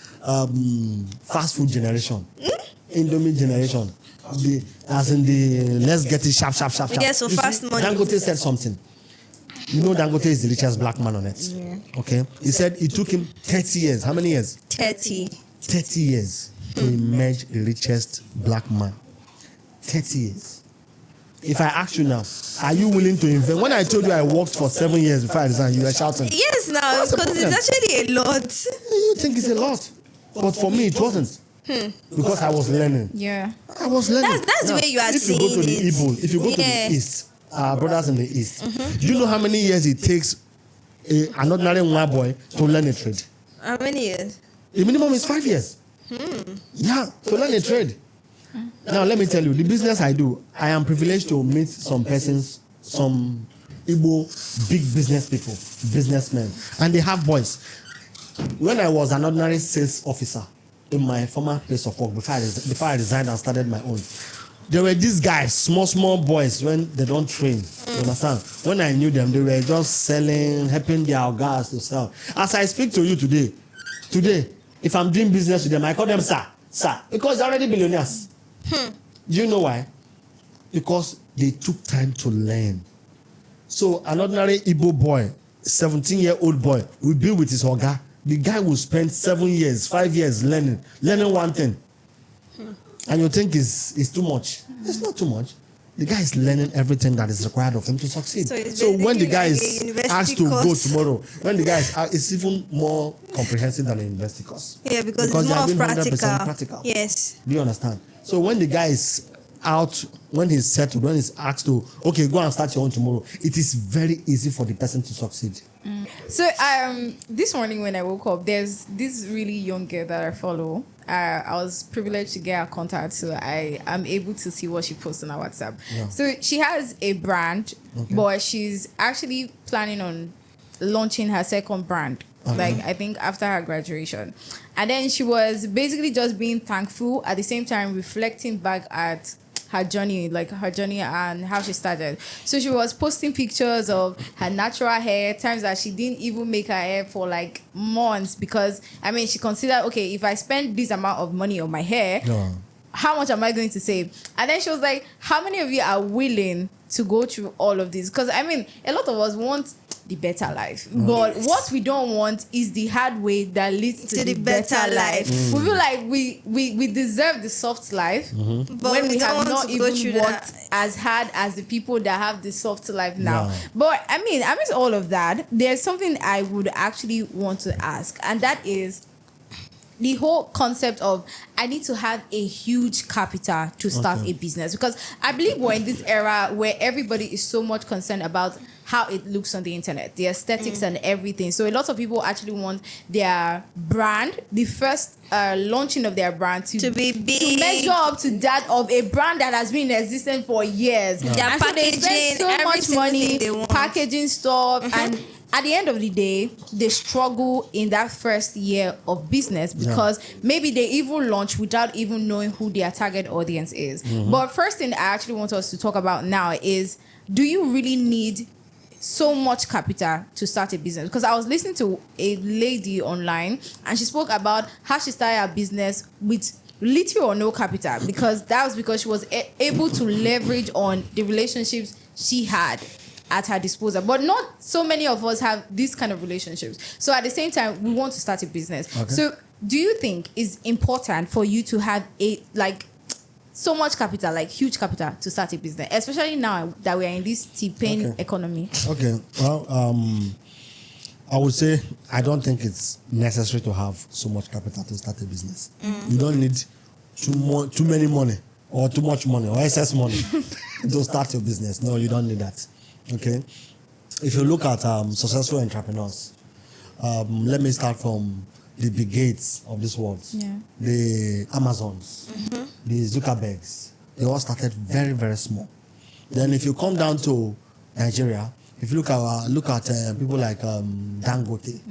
fast food generation, Indomie generation. Let's get it sharp.
Yeah, so fast money.
Dangote said something. You know, Dangote is the richest black man on earth.
Yeah.
Okay, he said it took him 30 years. How many years?
30.
30 years to emerge the richest black man. 30 years. If I ask you now, are you willing to invest? When I told you I worked for 7 years before I resigned, you were shouting.
Yes, now,
What's the
because
problem?
it's actually a lot.
You think it's a lot, but for me it wasn't. Because I was learning.
Yeah.
I was learning.
That's the way you are
if you go to
seeing
the
it.
Igbo, if you go to
Yeah.
the East, our brothers in the East, do you know how many years it takes an ordinary white boy to learn a trade?
How many years?
The minimum is 5 years. Yeah, to learn a trade. Now, let me tell you, the business I do, I am privileged to meet some persons, some Igbo big business people, businessmen, and they have boys. When I was an ordinary sales officer in my former place of work, before I resigned and started my own, there were these guys, small boys, when they don't train. You understand? When I knew them, they were just selling, helping their guys to sell. As I speak to you today, if I'm doing business with them, I call them sir, because they're already billionaires. Do you know why? Because they took time to learn. So an ordinary Igbo boy, 17-year-old boy, will be with his oga. The guy will spend 7 years, 5 years learning one thing. And you think it's too much. It's not too much. The guy is learning everything that is required of him to succeed.
So
when the guy
like
is
a university
asked to go
course.
tomorrow, when the guy is it's even more comprehensive than a university course.
Yeah, because
they
it's
are
more
doing 100%
practical.
practical.
Yes.
Do you understand? So when the guy is out, when he's settled, when he's asked to, okay, go and start your own tomorrow, it is very easy for the person to succeed.
So this morning when I woke up, there's this really young girl that I follow. I was privileged to get her contact, so I am able to see what she posts on her WhatsApp.
Yeah.
So she has a brand, but she's actually planning on launching her second brand. Like I think after her graduation. And then she was basically just being thankful, at the same time reflecting back at her journey and how she started. So she was posting pictures of her natural hair, times that she didn't even make her hair for like months, because I mean she considered, okay, if I spend this amount of money on my hair, how much am I going to save? And then she was like, how many of you are willing to go through all of this? Because I mean, a lot of us want the better life, but what we don't want is the hard way that leads to the better life. We feel like we deserve the soft life,
but
when we
don't
have
want
not
to go
even
through
worked
that.
as hard as the people that have the soft life now.
Yeah.
But I mean, amidst all of that, there's something I would actually want to ask, and that is the whole concept of I need to have a huge capital to start a business, because I believe we're in this era where everybody is so much concerned about how it looks on the internet, the aesthetics and everything. So a lot of people actually want their brand, the first launching of their brand to
be big,
to measure up to that of a brand that has been in existence for years.
Their
And so they spend
packaging,
so
every
much
single
money
thing they want.
packaging stuff, and at the end of the day, they struggle in that first year of business because maybe they even launch without even knowing who their target audience is. But first thing I actually want us to talk about now is, do you really need so much capital to start a business? Because I was listening to a lady online and she spoke about how she started her business with little or no capital, because that was because she was able to leverage on the relationships she had at her disposal. But not so many of us have these kind of relationships. So at the same time, we want to start a business.
Okay.
So do you think it's important for you to have so much capital, like huge capital, to start a business, especially now that we are in this T-pain economy?
Okay. Well, I would say I don't think it's necessary to have so much capital to start a business. You don't need too many money or too much money or excess money to start your business. No, you don't need that. Okay. If you look at successful entrepreneurs, let me start from the Bill Gates of this world, the Amazons, the Zuckerbergs. They all started very, very small. Then if you come down to Nigeria, if you look at people like Dangote,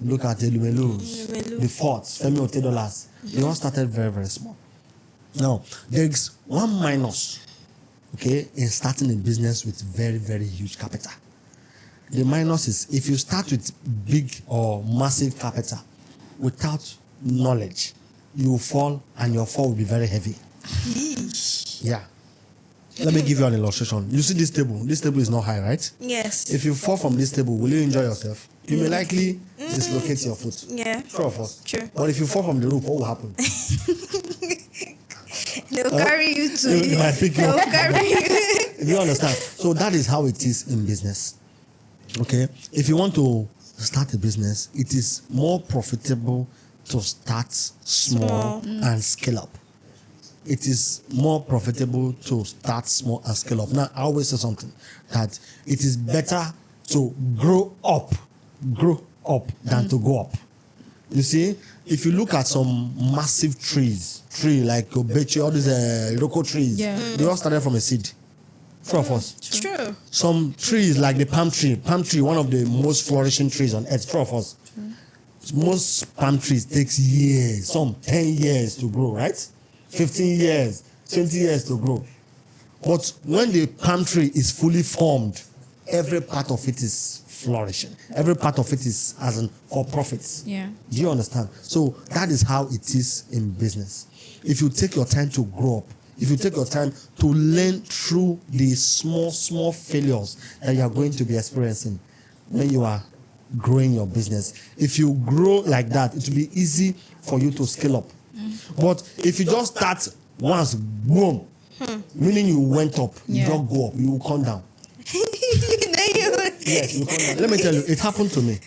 look at the Lumelus, the Fords, Femi Otedolas, they all started very, very small. Now, there's one minus, okay, in starting a business with very, very huge capital. The minus is if you start with big or massive capital without knowledge, you will fall, and your fall will be very heavy. Yeah. Let me give you an illustration. You see this table? This table is not high, right?
Yes.
If you fall from this table, will you enjoy yourself? You may likely dislocate your foot.
Yeah.
True of us.
True.
But if you fall from the roof, what will happen?
They'll carry you to
They might pick you
They'll
up.
carry you.
Do you understand? So that is how it is in business. Okay? If you want to start a business, it is more profitable to start small and scale up. It is more profitable to start small and scale up. Now, I always say something, that it is better to grow up than to go up. You see, if you look at some massive tree like Obechi, all these Iroko trees, they all started from a seed. True of us.
True.
Some trees like the palm tree, one of the most flourishing trees on earth. True of us. Most palm trees takes years, some 10 years to grow, right? 15 years, 20 years to grow. But when the palm tree is fully formed, every part of it is flourishing. Every part of it is as in for profits.
Yeah.
Do you understand? So that is how it is in business. If you take your time to grow up, if you take your time to learn through the small failures that you are going to be experiencing when you are growing your business, if you grow like that, it will be easy for you to scale up. But if you just start once, boom, meaning you went up, you don't go up, you will come down. Yes, you come down. Let me tell you, it happened to me.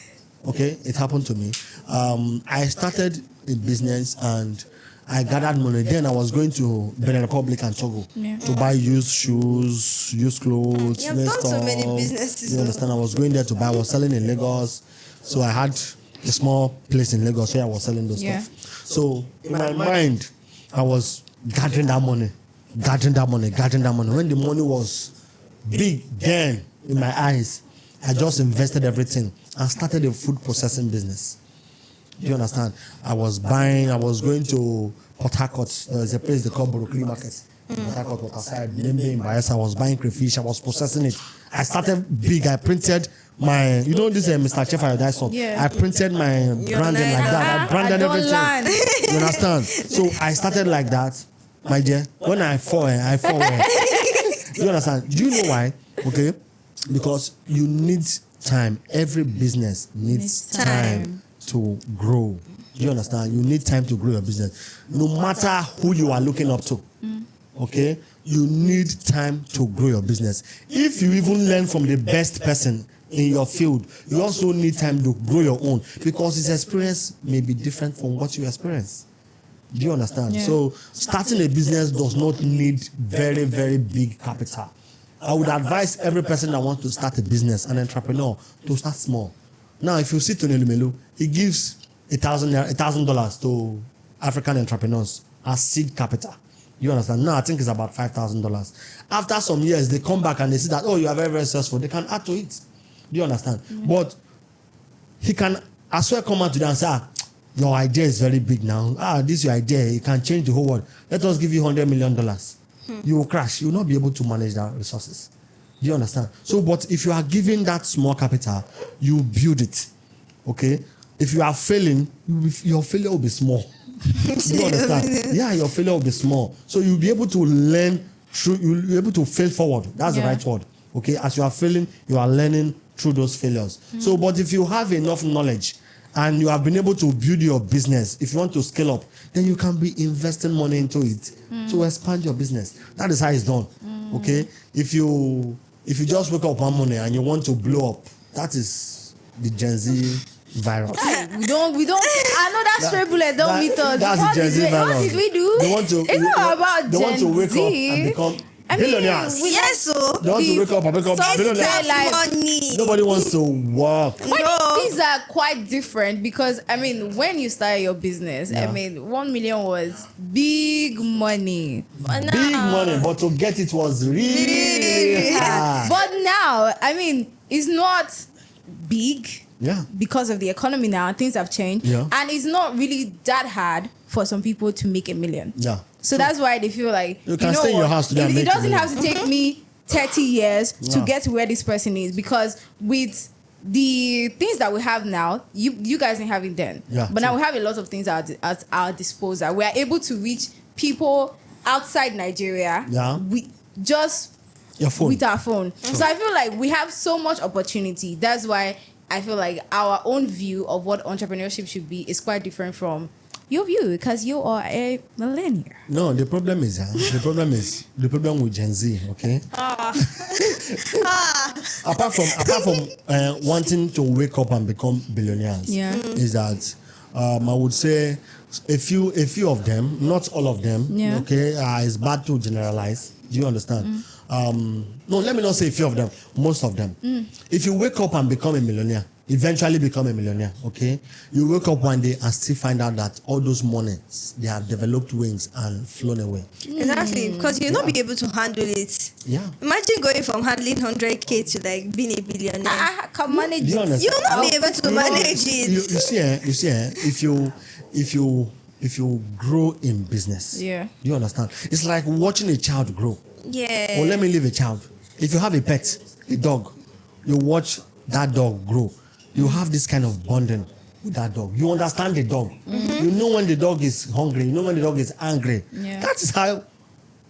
Okay, it happened to me. I started a business and I gathered money. Then I was going to Benin Republic and Togo to buy used shoes, used clothes.
You have done so many businesses.
You understand? I was going there to buy. I was selling in Lagos, so I had a small place in Lagos where I was selling those stuff. So in my mind, I was gathering that money. When the money was big, then in my eyes, I just invested everything and started a food processing business. Do you understand? I was going to Port Harcourt. There's a place they call Borokili Market. Port Harcourt, Waterside, Lembe in Bayelsa. I was buying crayfish. I was processing it. I started big. I printed my, this Mr. Chef Ayodai song. I printed my branding like that. I branded everything. You understand? So I started like that, my dear. When I fall. You understand? Do you know why? Okay, because you need time. Every business needs time to grow. Do you understand? You need time to grow your business. No matter who you are looking up to, okay, you need time to grow your business. If you even learn from the best person in your field, you also need time to grow your own, because his experience may be different from what you experience. Do you understand?
Yeah.
So starting a business does not need very, very big capital. I would advise every person that wants to start a business, an entrepreneur, to start small. Now, if you see Tony Lumelu, he gives $1,000 to African entrepreneurs as seed capital. You understand? Now I think it's about $5,000. After some years, they come back and they see that, oh, you are very, very successful. They can add to it. Do you understand? But he can as well come out to them and say, your idea is very big now. This is your idea. It can change the whole world. Let us give you $100 million. You will crash. You will not be able to manage that resources. Do you understand? So, but if you are giving that small capital, you build it. Okay? If you are failing, your failure will be small. Do you understand? Yeah, your failure will be small. So you'll be able to learn through, you'll be able to fail forward. That's the right word. Okay? As you are failing, you are learning through those failures. So, but if you have enough knowledge and you have been able to build your business, if you want to scale up, then you can be investing money into it to expand your business. That is how it's done. Okay? If you just wake up one morning and you want to blow up, that is the Gen Z virus.
We don't. I know that straight bullet don't meet us.
That's the Gen Z virus.
What did we do?
They want to.
It's not about
They want to
Gen
wake
Z.
up and become billionaires.
Yes, so
They want to wake up and become billionaires.
like-
money.
Nobody wants to work.
But
No.
these are quite different, because I mean, when you started your business, I
Yeah.
mean, 1 million was big money.
Big money, but to get it was really hard.
But now, I mean, it's not big.
Yeah.
Because of the economy now, things have changed.
Yeah.
And it's not really that hard for some people to make $1 million.
Yeah.
So that's why they feel like,
You can
know
stay in your
what?
house today and
It
make
doesn't
$1
have to take me 30 years to
Yeah.
get to where this person is, because with the things that we have now, you guys didn't have it then.
Yeah,
but now
true.
we have a lot of things at our disposal. We are able to reach people outside Nigeria.
Yeah. Your phone.
With our phone. So I feel like we have so much opportunity. That's why I feel like our own view of what entrepreneurship should be is quite different from your view, because you are a millennial.
No, the problem is the problem with Gen Z. Okay. apart from wanting to wake up and become billionaires, is that I would say a few of them, not all of them.
Yeah.
Okay, it's bad to generalize. Do you understand? No, let me not say a few of them. Most of them. If you wake up and become a millionaire, eventually become a millionaire, okay, you wake up one day and still find out that all those monies, they have developed wings and flown away.
Exactly, because you'll not be able to handle it.
Yeah.
Imagine going from handling 100K to like being a billionaire.
I can manage
Do you
it.
understand?
You'll not be able to manage it.
You see, if you grow in business,
Yeah.
you understand? It's like watching a child grow.
Yeah.
Or let me leave a child. If you have a pet, a dog, you watch that dog grow. You have this kind of bonding with that dog. You understand the dog. You know when the dog is hungry. You know when the dog is angry.
Yeah.
That is how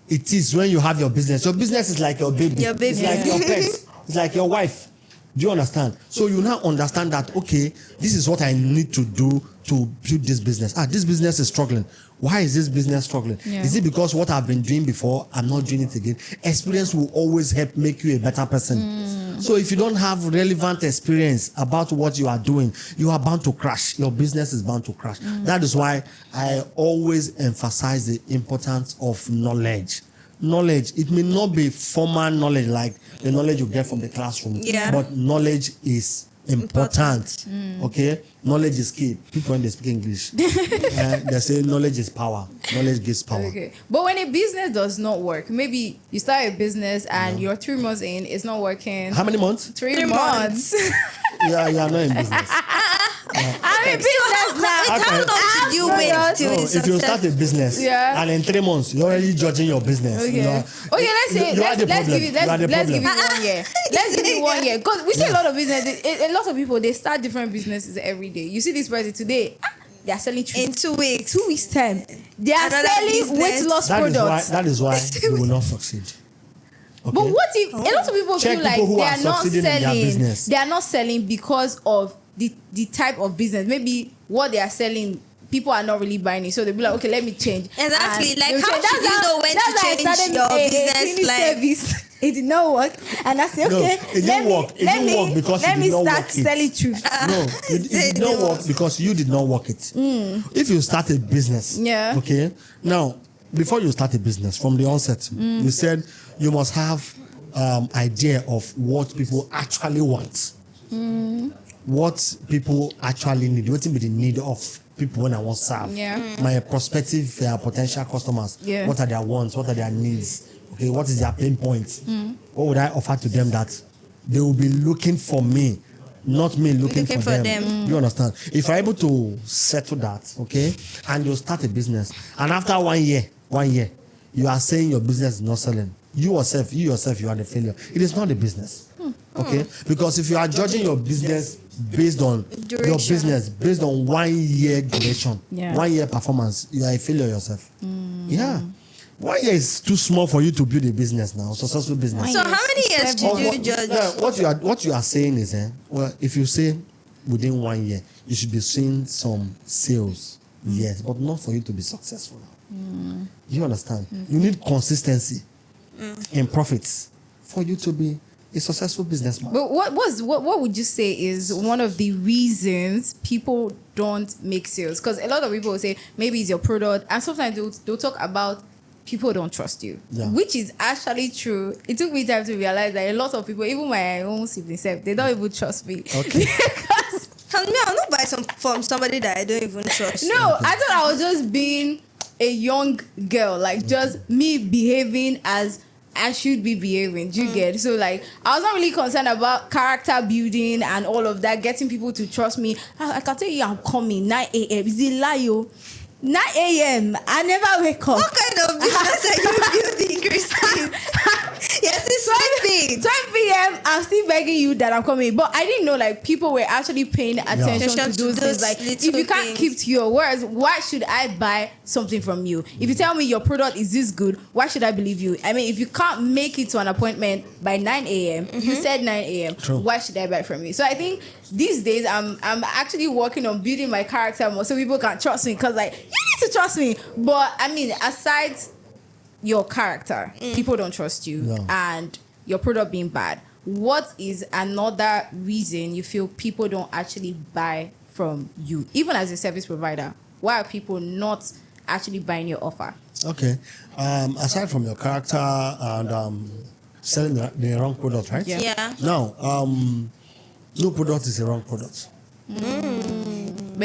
it is when you have your business. Your business is like your baby.
Your baby.
It's like your pet. It's like your wife. Do you understand? So you now understand that, okay, this is what I need to do to build this business. This business is struggling. Why is this business struggling?
Yeah.
Is it because what I've been doing before, I'm not doing it again? Experience will always help make you a better person. So if you don't have relevant experience about what you are doing, you are bound to crash. Your business is bound to crash. That is why I always emphasize the importance of knowledge. Knowledge, it may not be formal knowledge like the knowledge you get from the classroom,
Yeah.
but knowledge is important. Okay, knowledge is key. People, when they speak English, they say knowledge is power. Knowledge gives power.
Okay. But when a business does not work, maybe you start a business and you're 3 months in, it's not working.
How many months?
3 months.
Yeah, you are not in business.
I'm in business now.
How long should you wait till
No,
it's
if you start a business and in 3 months you're already judging your business.
Okay.
You are,
Let's say
you are the
let's
problem.
give it
You are the
let's give
problem.
it 1 year. Let's give it 1 year, because we see a lot of business. A lot of people, they start different businesses every day. You see this person today, they are selling
in 2 weeks.
2 weeks time. They are
Another
selling
business.
weight loss
That
products.
is why you will not succeed.
But what if a lot of people
Check
feel like
people who
they
are
are not
succeeding in their
selling?
business.
They are not selling because of the type of business. Maybe what they are selling, people are not really buying it, so they'll be like, okay, let me change.
Exactly.
And
Like,
they'll
how
change.
should you know when to
That's how I
change
started
your
a
business
cleaning
line?
service. It did not work, and I said,
No,
okay,
it didn't work. It didn't work because you
let
did
me
not
start
work it.
selling truth.
No, it did not work because you did not work it. If you start a business,
Yeah.
okay, now before you start a business from the onset, you said you must have idea of what people actually want, what people actually need, what be the need of people when I want to serve.
Yeah.
My prospective potential customers.
Yeah.
What are their wants? What are their needs? Okay, what is their pain point? What would I offer to them that they will be looking for me, not me looking for them. You understand? If you're able to settle that, okay, and you start a business, and after 1 year, you are saying your business is not selling, you yourself, you are the failure. It is not a business. Okay, because if you are judging your business based on
Duration.
your business based on 1 year duration,
Yeah.
1 year performance, you are a failure yourself. Yeah. 1 year is too small for you to build a business now, successful business.
So how many years did you judge?
What you are saying is, well, if you say within 1 year, you should be seeing some sales, yes, but not for you to be successful. You understand? You need consistency in profits for you to be a successful businessman.
But what would you say is one of the reasons people don't make sales? Because a lot of people will say maybe it's your product, and sometimes they'll talk about people don't trust you,
Yeah.
which is actually true. It took me time to realize that a lot of people, even my own siblings, they don't even trust me.
Okay.
Because
I'll not buy from somebody that I don't even trust.
no, I thought I was just being a young girl, like just me behaving as I should be behaving. Do you get? So like I was not really concerned about character building and all of that, getting people to trust me. I can tell you I'm coming 9 a.m. Is it lie, yo? 9 a.m. I never wake up.
What kind of business are you building, Christine? Yes, it's sleeping.
12 p.m. I'm still begging you that I'm coming, but I didn't know like people were actually paying attention to those things. Like if
little
you can't
things.
keep to your words, why should I buy something from you? If you tell me your product is this good, why should I believe you? I mean, if you can't make it to an appointment by 9 a.m., you said 9 a.m.
True.
Why should I buy from you? So I think these days I'm actually working on building my character more so people can trust me, because like you need to trust me. But I mean, aside your character, people don't trust you,
No.
and your product being bad, what is another reason you feel people don't actually buy from you, even as a service provider? Why are people not actually buying your offer?
Okay. Aside from your character and selling the wrong product, right?
Yeah.
Yeah.
Now, no product is a wrong product.
But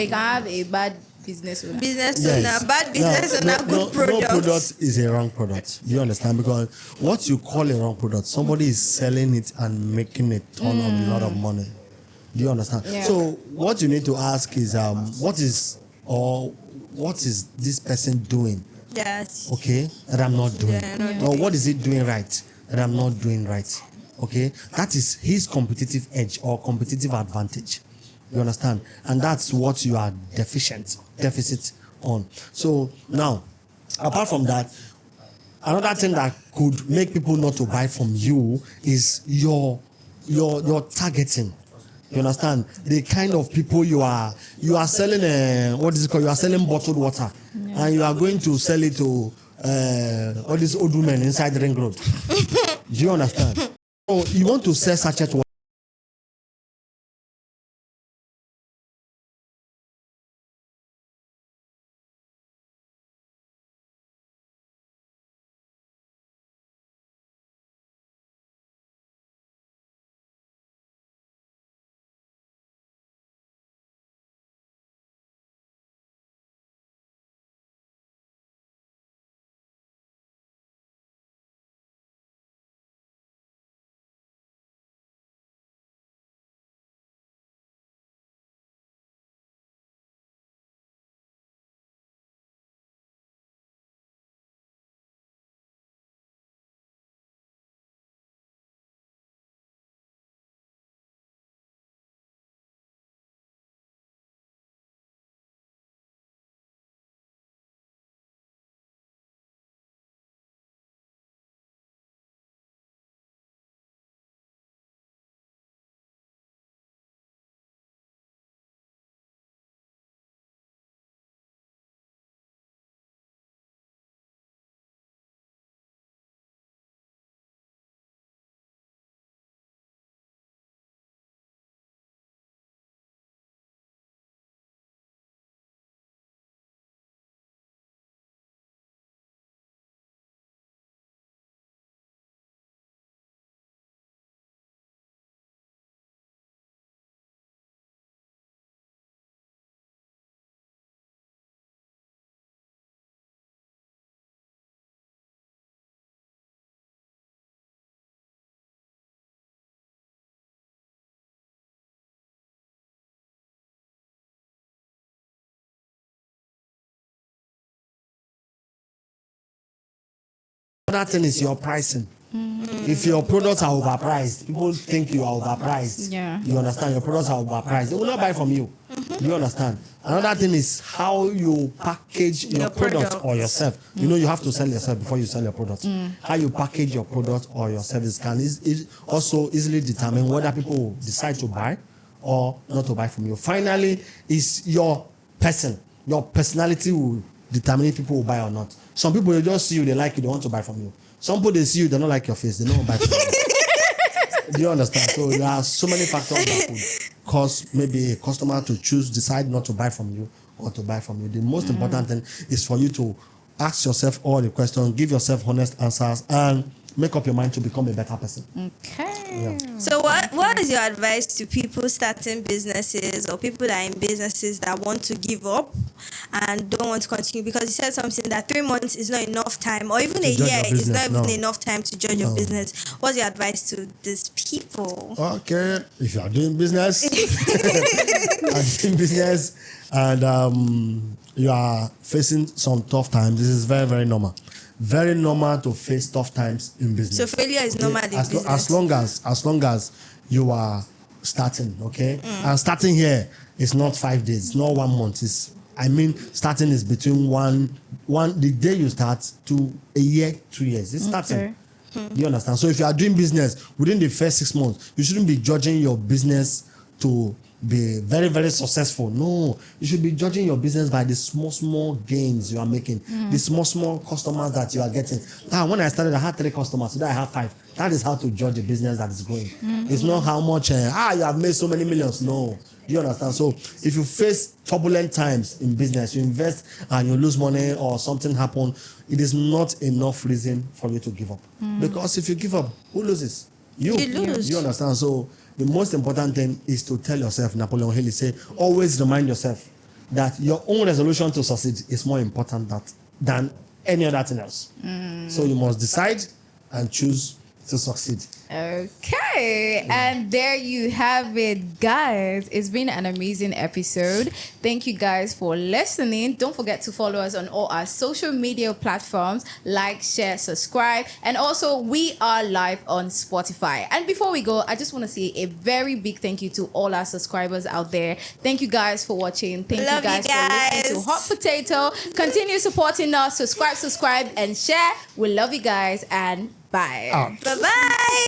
you can have a bad business owner.
Business
Yes.
owner, bad business
No,
owner, good
no
product.
product is a wrong product. Do you understand? Because what you call a wrong product, somebody is selling it and making a ton of lot of money. Do you understand?
Yeah.
So what you need to ask is what is this person doing?
Yes.
Okay, that I'm not doing.
Yeah, not
Or what is he doing right that I'm not doing right? Okay, that is his competitive edge or competitive advantage. You understand? And that's what you are deficit on. So now, apart from that, another thing that could make people not to buy from you is your targeting. You understand? The kind of people you are selling what is it called? You are selling bottled water, and you are going to sell it to all these old women inside the ring road. Do you understand? So you want to sell sachet water. Another thing is your pricing. If your products are overpriced, people think you are overpriced.
Yeah.
You understand? Your products are overpriced. They will not buy from you. You understand? Another thing is how you package your product or yourself. You know, you have to sell yourself before you sell your product. How you package your product or your service can also easily determine whether people will decide to buy or not to buy from you. Finally, is your person. Your personality will determine if people will buy or not. Some people, they just see you, they like you, they want to buy from you. Some people, they see you, they don't like your face, they don't buy from you. Do you understand? So there are so many factors that could cause maybe a customer to decide not to buy from you or to buy from you. The most important thing is for you to ask yourself all the questions, give yourself honest answers, and make up your mind to become a better person.
Okay.
Yeah.
So what is your advice to people starting businesses or people that are in businesses that want to give up and don't want to continue? Because you said something that 3 months is not enough time, or even a year is not even enough time to judge your business. What's your advice to these people?
Okay, if you are doing business, and you are facing some tough times, this is very, very normal. Very normal to face tough times in business.
So failure is normal in business.
As long as you are starting, okay? And starting here is not 5 days, it's not 1 month. Starting is between the day you start to a year, 2 years. It's starting. You understand? So if you are doing business within the first 6 months, you shouldn't be judging your business to be very, very successful. No, you should be judging your business by the small gains you are making, the small customers that you are getting. When I started, I had 3 customers. Today I have 5. That is how to judge a business that is growing. It's not how much you have made so many millions. No, you understand? So if you face turbulent times in business, you invest and you lose money or something happen, it is not enough reason for you to give up. Because if you give up, who loses? You lose. You understand? So the most important thing is to tell yourself, Napoleon Hill say, always remind yourself that your own resolution to succeed is more important than any other thing else. So you must decide and choose to succeed.
Okay, and there you have it, guys. It's been an amazing episode. Thank you guys for listening. Don't forget to follow us on all our social media platforms. Like, share, subscribe, and also we are live on Spotify. And before we go, I just want to say a very big thank you to all our subscribers out there. Thank you guys for watching. Thank you guys for listening to Hot Potato. Continue supporting us. Subscribe, and share. We love you guys, and bye.
Bye-bye.